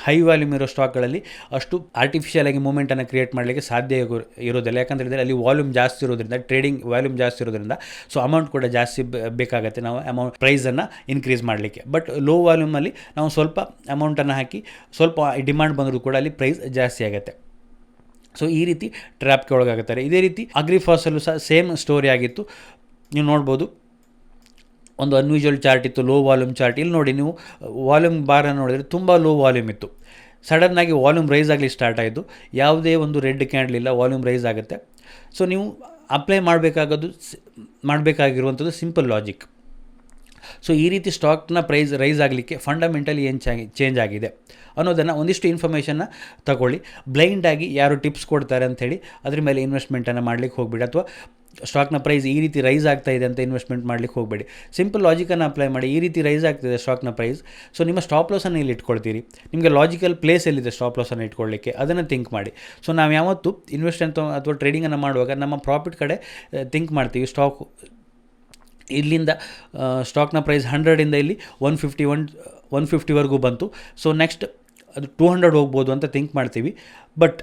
ಹೈ ವಾಲ್ಯೂಮ್ ಇರೋ ಸ್ಟಾಕ್ಗಳಲ್ಲಿ ಅಷ್ಟು ಆರ್ಟಿಫಿಷಿಯಲ್ ಆಗಿ ಮೂಮೆಂಟನ್ನು ಕ್ರಿಯೇಟ್ ಮಾಡಲಿಕ್ಕೆ ಸಾಧ್ಯ ಇರೋದಿಲ್ಲ. ಯಾಕಂತ ಹೇಳಿದರೆ ಅಲ್ಲಿ ವಾಲ್ಯೂಮ್ ಜಾಸ್ತಿ ಇರೋದ್ರಿಂದ, ಟ್ರೇಡಿಂಗ್ ವಾಲ್ಯೂಮ್ ಜಾಸ್ತಿ ಇರೋದ್ರಿಂದ ಸೊ ಅಮೌಂಟ್ ಕೂಡ ಜಾಸ್ತಿ ಬೇಕಾಗುತ್ತೆ ನಾವು ಪ್ರೈಸನ್ನು ಇನ್ಕ್ರೀಸ್ ಮಾಡಲಿಕ್ಕೆ. ಬಟ್ ಲೋ ವಾಲ್ಯೂಮಲ್ಲಿ ನಾವು ಸ್ವಲ್ಪ ಅಮೌಂಟನ್ನು ಹಾಕಿ ಸ್ವಲ್ಪ ಡಿಮ್ಯಾಂಡ್ ಬಂದರೂ ಕೂಡ ಅಲ್ಲಿ ಜಾಸ್ತಿ ಆಗುತ್ತೆ. ಸೊ ಈ ರೀತಿ ಟ್ರ್ಯಾಪ್ಗೆ ಒಳಗಾಗುತ್ತಾರೆ. ಇದೇ ರೀತಿ ಅಗ್ರಿಫಾಸಲ್ಲೂ ಸಹ ಸೇಮ್ ಸ್ಟೋರಿ ಆಗಿತ್ತು. ನೀವು ನೋಡ್ಬೋದು ಒಂದು ಅನ್ಯೂಜುವಲ್ ಚಾರ್ಟ್ ಇತ್ತು, ಲೋ ವಾಲ್ಯೂಮ್ ಚಾರ್ಟ್. ಇಲ್ಲಿ ನೋಡಿ ನೀವು ವಾಲ್ಯೂಮ್ ಬಾರನ್ನು ನೋಡಿದರೆ ತುಂಬ ಲೋ ವಾಲ್ಯೂಮ್ ಇತ್ತು. ಸಡನ್ನಾಗಿ ವಾಲ್ಯೂಮ್ ರೈಸ್ ಆಗಲಿ ಸ್ಟಾರ್ಟ್ ಆಯಿತು. ಯಾವುದೇ ಒಂದು ರೆಡ್ ಕ್ಯಾಂಡಲ್ ಇಲ್ಲ, ವಾಲ್ಯೂಮ್ ರೈಸ್ ಆಗುತ್ತೆ. ಸೊ ನೀವು ಅಪ್ಲೈ ಮಾಡಬೇಕಾಗಿರುವಂಥದ್ದು ಸಿಂಪಲ್ ಲಾಜಿಕ್. ಸೊ ಈ ರೀತಿ ಸ್ಟಾಕ್ನ ಪ್ರೈಸ್ ರೈಸ್ ಆಗಲಿಕ್ಕೆ ಫಂಡಮೆಂಟಲಿ ಏನು ಚೇಂಜ್ ಆಗಿದೆ ಅನ್ನೋದನ್ನು ಒಂದಿಷ್ಟು ಇನ್ಫಾರ್ಮೇಷನ್ನ ತಗೊಳ್ಳಿ. ಬ್ಲೈಂಡಾಗಿ ಯಾರು ಟಿಪ್ಸ್ ಕೊಡ್ತಾರೆ ಅಂಥೇಳಿ ಅದ್ರ ಮೇಲೆ ಇನ್ವೆಸ್ಟ್ಮೆಂಟನ್ನು ಮಾಡಲಿಕ್ಕೆ ಹೋಗಬೇಡಿ, ಅಥವಾ ಸ್ಟಾಕ್ನ ಪ್ರೈಸ್ ಈ ರೀತಿ ರೈಸ್ ಆಗ್ತಾ ಇದೆ ಅಂತ ಇನ್ವೆಸ್ಟ್ಮೆಂಟ್ ಮಾಡಲಿಕ್ಕೆ ಹೋಗಬೇಡಿ. ಸಿಂಪಲ್ ಲಾಜಿಕನ್ನು ಅಪ್ಲೈ ಮಾಡಿ. ಈ ರೀತಿ ರೈಸ್ ಆಗ್ತಿದೆ ಸ್ಟಾಕ್ನ ಪ್ರೈಸ್, ಸೊ ನಿಮ್ಮ ಸ್ಟಾಪ್ ಲಾಸನ್ನು ಇಲ್ಲಿ ಇಟ್ಕೊಳ್ತೀರಿ. ನಿಮಗೆ ಲಾಜಿಕಲ್ ಪ್ಲೇಸ್ ಎಲ್ಲಿದೆ ಸ್ಟಾಪ್ ಲಾಸನ್ನು ಇಟ್ಕೊಳ್ಳಿಕ್ಕೆ, ಅದನ್ನು ಥಿಂಕ್ ಮಾಡಿ. ಸೊ ನಾವು ಯಾವತ್ತು ಇನ್ವೆಸ್ಟ್ ಅಥವಾ ಟ್ರೇಡಿಂಗನ್ನು ಮಾಡುವಾಗ ನಮ್ಮ ಪ್ರಾಫಿಟ್ ಕಡೆ ಥಿಂಕ್ ಮಾಡ್ತೀವಿ. ಸ್ಟಾಕ್ ಇಲ್ಲಿಂದ ಸ್ಟಾಕ್ನ ಪ್ರೈಸ್ 100ಇಂದ ಇಲ್ಲಿ 150ವರೆಗೂ ಬಂತು, ಸೊ ನೆಕ್ಸ್ಟ್ ಅದು 200 ಹೋಗ್ಬೋದು ಅಂತ ಥಿಂಕ್ ಮಾಡ್ತೀವಿ. ಬಟ್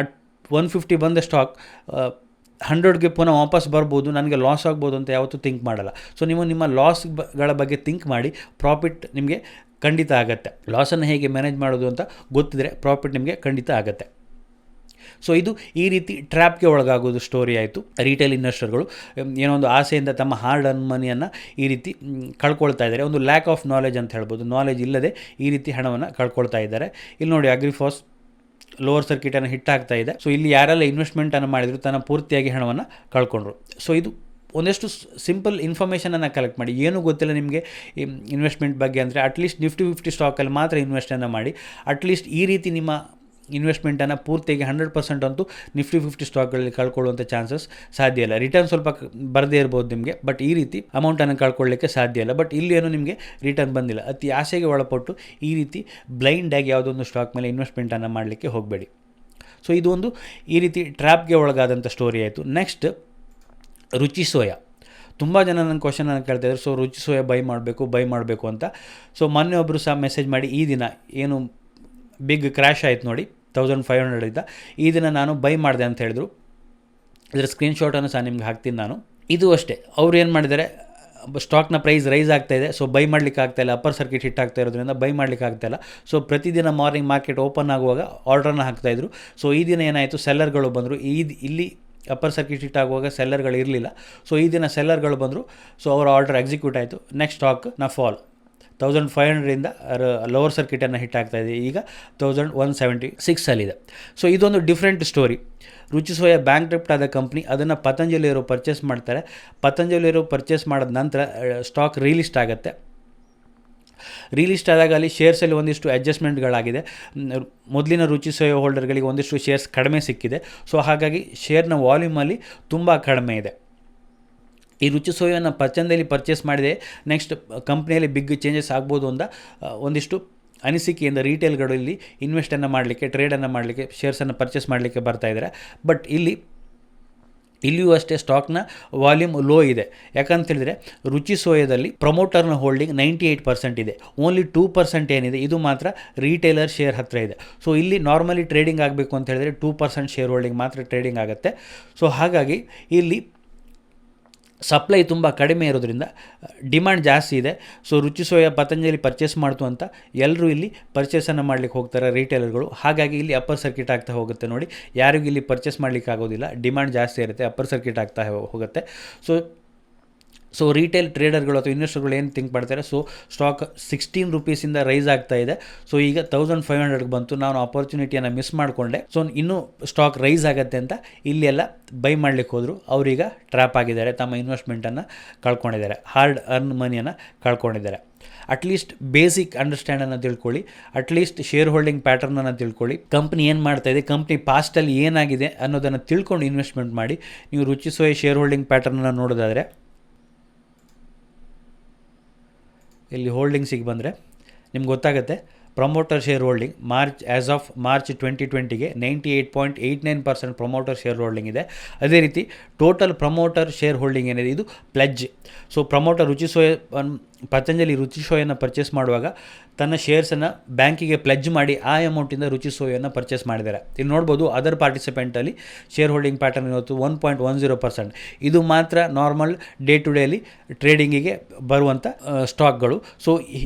ಅಟ್ 150 ಬಂದ ಸ್ಟಾಕ್ 100ಗೆ ಪುನಃ ವಾಪಸ್ ಬರ್ಬೋದು, ನನಗೆ ಲಾಸ್ ಆಗ್ಬೋದು ಅಂತ ಯಾವತ್ತೂ ಥಿಂಕ್ ಮಾಡಲ್ಲ. ಸೊ ನೀವು ನಿಮ್ಮ ಲಾಸ್ಗಳ ಬಗ್ಗೆ ಥಿಂಕ್ ಮಾಡಿ. ಪ್ರಾಫಿಟ್ ನಿಮಗೆ ಖಂಡಿತ ಆಗುತ್ತೆ. ಲಾಸನ್ನು ಹೇಗೆ ಮ್ಯಾನೇಜ್ ಮಾಡೋದು ಅಂತ ಗೊತ್ತಿದ್ರೆ ಪ್ರಾಫಿಟ್ ನಿಮಗೆ ಖಂಡಿತ ಆಗುತ್ತೆ. ಸೊ ಇದು ಈ ರೀತಿ ಟ್ರ್ಯಾಪ್ಗೆ ಒಳಗಾಗೋದು ಸ್ಟೋರಿ ಆಯಿತು. ರಿಟೇಲ್ ಇನ್ವೆಸ್ಟರ್ಗಳು ಏನೋ ಒಂದು ಆಸೆಯಿಂದ ತಮ್ಮ ಹಾರ್ಡ್ ಅರ್ನ್ ಮನಿಯನ್ನು ಈ ರೀತಿ ಕಳ್ಕೊಳ್ತಾ ಇದ್ದಾರೆ. ಒಂದು ಲ್ಯಾಕ್ ಆಫ್ ನಾಲೆಜ್ ಅಂತ ಹೇಳ್ಬೋದು. ನಾಲೆಜ್ ಇಲ್ಲದೆ ಈ ರೀತಿ ಹಣವನ್ನು ಕಳ್ಕೊಳ್ತಾ ಇದ್ದಾರೆ. ಇಲ್ಲಿ ನೋಡಿ, ಅಗ್ರಿಫಾಸ್ ಲೋವರ್ ಸರ್ಕಿಟನ್ನು ಹಿಟ್ ಆಗ್ತಾ ಇದೆ. ಸೊ ಇಲ್ಲಿ ಯಾರೆಲ್ಲ ಇನ್ವೆಸ್ಟ್ಮೆಂಟನ್ನು ಮಾಡಿದ್ರು ತನ್ನ ಪೂರ್ತಿಯಾಗಿ ಹಣವನ್ನು ಕಳ್ಕೊಂಡ್ರು. ಸೊ ಇದು ಒಂದಷ್ಟು ಸಿಂಪಲ್ ಇನ್ಫಾರ್ಮೇಷನನ್ನು ಕಲೆಕ್ಟ್ ಮಾಡಿ. ಏನೂ ಗೊತ್ತಿಲ್ಲ ನಿಮಗೆ ಇನ್ವೆಸ್ಟ್ಮೆಂಟ್ ಬಗ್ಗೆ ಅಂದರೆ ಅಟ್ಲೀಸ್ಟ್ ನಿಫ್ಟಿ 50 ಸ್ಟಾಕಲ್ಲಿ ಮಾತ್ರ ಇನ್ವೆಸ್ಟನ್ನು ಮಾಡಿ. ಅಟ್ಲೀಸ್ಟ್ ಈ ರೀತಿ ನಿಮ್ಮ ಇನ್ವೆಸ್ಟ್ಮೆಂಟನ್ನು ಪೂರ್ತಿಯಾಗಿ 100% ಅಂತೂ ನಿಫ್ಟಿ 50 ಸ್ಟಾಕ್ಗಳಲ್ಲಿ ಕಳ್ಕೊಳ್ಳುವಂಥ ಚಾನ್ಸಸ್ ಸಾಧ್ಯ ಇಲ್ಲ. ರಿಟರ್ನ್ ಸ್ವಲ್ಪ ಬರದೇ ಇರ್ಬೋದು ನಿಮಗೆ, ಬಟ್ ಈ ರೀತಿ ಅಮೌಂಟನ್ನು ಕಳ್ಕೊಳ್ಳಿಕ್ಕೆ ಸಾಧ್ಯ ಇಲ್ಲ. ಬಟ್ ಇಲ್ಲಿ ಏನೂ ನಿಮಗೆ ರಿಟರ್ನ್ ಬಂದಿಲ್ಲ. ಅತಿ ಆಸೆಗೆ ಒಳಪಟ್ಟು ಈ ರೀತಿ ಬ್ಲೈಂಡಾಗಿ ಯಾವುದೊಂದು ಸ್ಟಾಕ್ ಮೇಲೆ ಇನ್ವೆಸ್ಟ್ಮೆಂಟನ್ನು ಮಾಡಲಿಕ್ಕೆ ಹೋಗಬೇಡಿ. ಸೊ ಇದು ಒಂದು ಈ ರೀತಿ ಟ್ರ್ಯಾಪ್ಗೆ ಒಳಗಾದಂಥ ಸ್ಟೋರಿ ಆಯಿತು. ನೆಕ್ಸ್ಟ್, ರುಚಿ ಸೋಯಾ. ತುಂಬ ಜನ ನನ್ನ ಕ್ವಶನನ್ನು ಕೇಳ್ತಾಯಿದ್ರು, ಸೊ ರುಚಿ ಸೋಯಾ ಬೈ ಮಾಡಬೇಕು ಅಂತ. ಸೊ ಮೊನ್ನೆ ಒಬ್ಬರು ಸಹ ಮೆಸೇಜ್ ಮಾಡಿ, ಈ ದಿನ ಏನು ಬಿಗ್ ಕ್ರ್ಯಾಶ್ ಆಯಿತು ನೋಡಿ 1500 ಇದ್ದ, ಈ ದಿನ ನಾನು ಬೈ ಮಾಡಿದೆ ಅಂತ ಹೇಳಿದ್ರು. ಇದರ ಸ್ಕ್ರೀನ್ಶಾಟನ್ನು ಸಹ ನಿಮ್ಗೆ ಹಾಕ್ತೀನಿ ನಾನು. ಇದು ಅಷ್ಟೇ, ಅವ್ರು ಏನು ಮಾಡಿದ್ದಾರೆ, ಸ್ಟಾಕ್ನ ಪ್ರೈಸ್ ರೈಸ್ ಆಗ್ತಾಯಿದೆ, ಸೊ ಬೈ ಮಾಡಲಿಕ್ಕೆ ಆಗ್ತಾಯಿಲ್ಲ. ಅಪ್ಪರ್ ಸರ್ಕಿಟ್ ಹಿಟ್ ಆಗ್ತಾ ಇರೋದ್ರಿಂದ ಬೈ ಮಾಡಲಿಕ್ಕೆ ಆಗ್ತಾಯಿಲ್ಲ. ಸೊ ಪ್ರತಿದಿನ ಮಾರ್ನಿಂಗ್ ಮಾರ್ಕೆಟ್ ಓಪನ್ ಆಗುವಾಗ ಆರ್ಡ್ರನ್ನು ಹಾಕ್ತಾಯಿದ್ರು. ಸೊ ಈ ದಿನ ಏನಾಯಿತು, ಸೆಲ್ಲರ್ಗಳು ಬಂದರು. ಇಲ್ಲಿ ಅಪ್ಪರ್ ಸರ್ಕಿಟ್ ಹಿಟ್ ಆಗುವಾಗ ಸೆಲ್ಲರ್ಗಳು ಇರಲಿಲ್ಲ. ಸೊ ಈ ದಿನ ಸೆಲ್ಲರ್ಗಳು ಬಂದರು. ಸೊ ಅವರ ಆರ್ಡರ್ ಎಕ್ಸಿಕ್ಯೂಟ್ ಆಯಿತು. ನೆಕ್ಸ್ಟ್ ಸ್ಟಾಕ್ನ ಫಾಲ್ 1500ಇಂದ ಲೋವರ್ ಸರ್ಕಿಟನ್ನು ಹಿಟ್ ಆಗ್ತಾಯಿದೆ. ಈಗ 1176ಅಲ್ಲಿದೆ. ಸೊ ಇದೊಂದು ಡಿಫ್ರೆಂಟ್ ಸ್ಟೋರಿ. ರುಚಿ ಸೋಯಾ ಬ್ಯಾಂಕ್ರಪ್ಟ್ ಆದ ಕಂಪ್ನಿ, ಅದನ್ನು ಪತಂಜಲಿಯವರು ಪರ್ಚೇಸ್ ಮಾಡ್ತಾರೆ. ಪತಂಜಲಿಯವರು ಪರ್ಚೇಸ್ ಮಾಡಿದ ನಂತರ ಸ್ಟಾಕ್ ರೀಲಿಸ್ಟ್ ಆಗುತ್ತೆ. ರೀಲಿಸ್ಟ್ ಆದಾಗ ಅಲ್ಲಿ ಶೇರ್ಸಲ್ಲಿ ಒಂದಿಷ್ಟು ಅಡ್ಜಸ್ಟ್ಮೆಂಟ್ಗಳಾಗಿದೆ. ಮೊದಲಿನ ರುಚಿ ಸೋಯಾ ಹೋಲ್ಡರ್ಗಳಿಗೆ ಒಂದಿಷ್ಟು ಶೇರ್ಸ್ ಕಡಿಮೆ ಸಿಕ್ಕಿದೆ. ಸೊ ಹಾಗಾಗಿ ಶೇರ್ನ ವಾಲ್ಯೂಮಲ್ಲಿ ತುಂಬ ಕಡಿಮೆ ಇದೆ. ಈ ರುಚಿ ಸೋಯಾನ ಪತಂಜಲಿ ಪರ್ಚೇಸ್ ಮಾಡಿದೆ. ನೆಕ್ಸ್ಟ್ ಕಂಪ್ನಿಯಲ್ಲಿ ಬಿಗ್ ಚೇಂಜಸ್ ಆಗ್ಬೋದು ಅಂತ ಒಂದಿಷ್ಟು ಅನಿಸಿಕೆಯಿಂದ ರಿಟೇಲ್ಗಳು ಇಲ್ಲಿ ಇನ್ವೆಸ್ಟನ್ನು ಮಾಡಲಿಕ್ಕೆ, ಟ್ರೇಡನ್ನು ಮಾಡಲಿಕ್ಕೆ, ಶೇರ್ಸನ್ನು ಪರ್ಚೇಸ್ ಮಾಡಲಿಕ್ಕೆ ಬರ್ತಾಯಿದ್ದಾರೆ. ಬಟ್ ಇಲ್ಲಿಯೂ ಅಷ್ಟೇ ಸ್ಟಾಕ್ನ ವಾಲ್ಯೂಮ್ ಲೋ ಇದೆ. ಯಾಕಂತೇಳಿದರೆ ರುಚಿ ಸೋಯಾದಲ್ಲಿ ಪ್ರಮೋಟರ್ನ ಹೋಲ್ಡಿಂಗ್ 98% ಇದೆ. ಓನ್ಲಿ 2% ಏನಿದೆ ಇದು ಮಾತ್ರ ರಿಟೇಲರ್ ಶೇರ್ ಹತ್ತಿರ ಇದೆ. ಸೊ ಇಲ್ಲಿ ನಾರ್ಮಲಿ ಟ್ರೇಡಿಂಗ್ ಆಗಬೇಕು ಅಂತ ಹೇಳಿದರೆ 2% ಶೇರ್ ಹೋಲ್ಡಿಂಗ್ ಮಾತ್ರ ಟ್ರೇಡಿಂಗ್ ಆಗುತ್ತೆ. ಸೊ ಹಾಗಾಗಿ ಇಲ್ಲಿ ಸಪ್ಲೈ ತುಂಬ ಕಡಿಮೆ ಇರೋದ್ರಿಂದ ಡಿಮ್ಯಾಂಡ್ ಜಾಸ್ತಿ ಇದೆ. ಸೊ ರುಚಿ ಸೋಯಾ ಪತಂಜಲಿ ಪರ್ಚೇಸ್ ಮಾಡ್ತು ಅಂತ ಎಲ್ಲರೂ ಇಲ್ಲಿ ಪರ್ಚೇಸನ್ನು ಮಾಡಲಿಕ್ಕೆ ಹೋಗ್ತಾರೆ ರಿಟೇಲರ್ಗಳು. ಹಾಗಾಗಿ ಇಲ್ಲಿ ಅಪ್ಪರ್ ಸರ್ಕಿಟ್ ಆಗ್ತಾ ಹೋಗುತ್ತೆ ನೋಡಿ. ಯಾರಿಗೂ ಇಲ್ಲಿ ಪರ್ಚೇಸ್ ಮಾಡಲಿಕ್ಕೆ ಆಗೋದಿಲ್ಲ, ಡಿಮ್ಯಾಂಡ್ ಜಾಸ್ತಿ ಇರುತ್ತೆ, ಅಪ್ಪರ್ ಸರ್ಕಿಟ್ ಆಗ್ತಾ ಹೋಗುತ್ತೆ. ಸೊ ರಿಟೇಲ್ ಟ್ರೇಡರ್ಗಳು ಅಥವಾ ಇನ್ವೆಸ್ಟರ್ಗಳು ಏನು ಥಿಂಕ್ ಮಾಡ್ತಾರೆ, ಸೊ ಸ್ಟಾಕ್ 16 ರೂಪೀಸಿಂದ ರೈಸ್ ಆಗ್ತಾ ಇದೆ. ಸೊ ಈಗ 1500ಗೆ ಬಂತು, ನಾನು ಆಪರ್ಚುನಿಟಿಯನ್ನು ಮಿಸ್ ಮಾಡಿಕೊಂಡೆ, ಸೊ ಇನ್ನೂ ಸ್ಟಾಕ್ ರೈಸ್ ಆಗುತ್ತೆ ಅಂತ ಇಲ್ಲೆಲ್ಲ ಬೈ ಮಾಡಲಿಕ್ಕೆ ಹೋದರು. ಅವರೀಗ ಟ್ರ್ಯಾಪ್ ಆಗಿದ್ದಾರೆ, ತಮ್ಮ ಇನ್ವೆಸ್ಟ್ಮೆಂಟನ್ನು ಕಳ್ಕೊಂಡಿದ್ದಾರೆ, ಹಾರ್ಡ್ ಅರ್ನ್ ಮನಿಯನ್ನು ಕಳ್ಕೊಂಡಿದ್ದಾರೆ. ಅಟ್ಲೀಸ್ಟ್ ಬೇಸಿಕ್ ಅಂಡರ್ಸ್ಟ್ಯಾಂಡನ್ನು ತಿಳ್ಕೊಳ್ಳಿ, ಅಟ್ಲೀಸ್ಟ್ ಶೇರ್ ಹೋಲ್ಡಿಂಗ್ ಪ್ಯಾಟರ್ನನ್ನು ತಿಳ್ಕೊಳ್ಳಿ, ಕಂಪ್ನಿ ಏನು ಮಾಡ್ತಾ ಇದೆ, ಕಂಪ್ನಿ ಪಾಸ್ಟಲ್ಲಿ ಏನಾಗಿದೆ ಅನ್ನೋದನ್ನು ತಿಳ್ಕೊಂಡು ಇನ್ವೆಸ್ಟ್ಮೆಂಟ್ ಮಾಡಿ. ನೀವು ರುಚಿ ಸೋಯಾ ಶೇರ್ ಹೋಲ್ಡಿಂಗ್ ಪ್ಯಾಟರ್ನನ್ನು ನೋಡೋದಾದರೆ ಇಲ್ಲಿ ಹೋಲ್ಡಿಂಗ್ಸಿಗೆ ಬಂದರೆ ನಿಮ್ಗೆ ಗೊತ್ತಾಗುತ್ತೆ. Promoter share holding as of March 2020ಗೆ 98.89% ಪ್ರಮೋಟರ್ ಶೇರ್ ಹೋಲ್ಡಿಂಗ್ ಇದೆ. ಅದೇ ರೀತಿ ಟೋಟಲ್ ಪ್ರಮೋಟರ್ ಶೇರ್ ಹೋಲ್ಡಿಂಗ್ ಏನಿದೆ ಇದು pledge. So promoter Ruchi Soya Patanjali Ruchi ಸೋಯನ್ನು ಪರ್ಚೇಸ್ ಮಾಡುವಾಗ ತನ್ನ ಶೇರ್ಸನ್ನು ಬ್ಯಾಂಕಿಗೆ ಪ್ಲೆಡ್ಜ್ ಮಾಡಿ ಆ ಅಮೌಂಟಿಂದ ರುಚಿ ಸೋಯನ್ನು ಪರ್ಚೇಸ್ ಮಾಡಿದ್ದಾರೆ. ಇಲ್ಲಿ ನೋಡ್ಬೋದು ಅದರ್ ಪಾರ್ಟಿಸಿಪೆಂಟಲ್ಲಿ ಶೇರ್ ಹೋಲ್ಡಿಂಗ್ ಪ್ಯಾಟರ್ನ್ ಇವತ್ತು 1.10%. ಇದು ಮಾತ್ರ ನಾರ್ಮಲ್ ಡೇ ಟು ಡೇಲಿ ಟ್ರೇಡಿಂಗಿಗೆ ಬರುವಂಥ ಸ್ಟಾಕ್ಗಳು. ಸೊ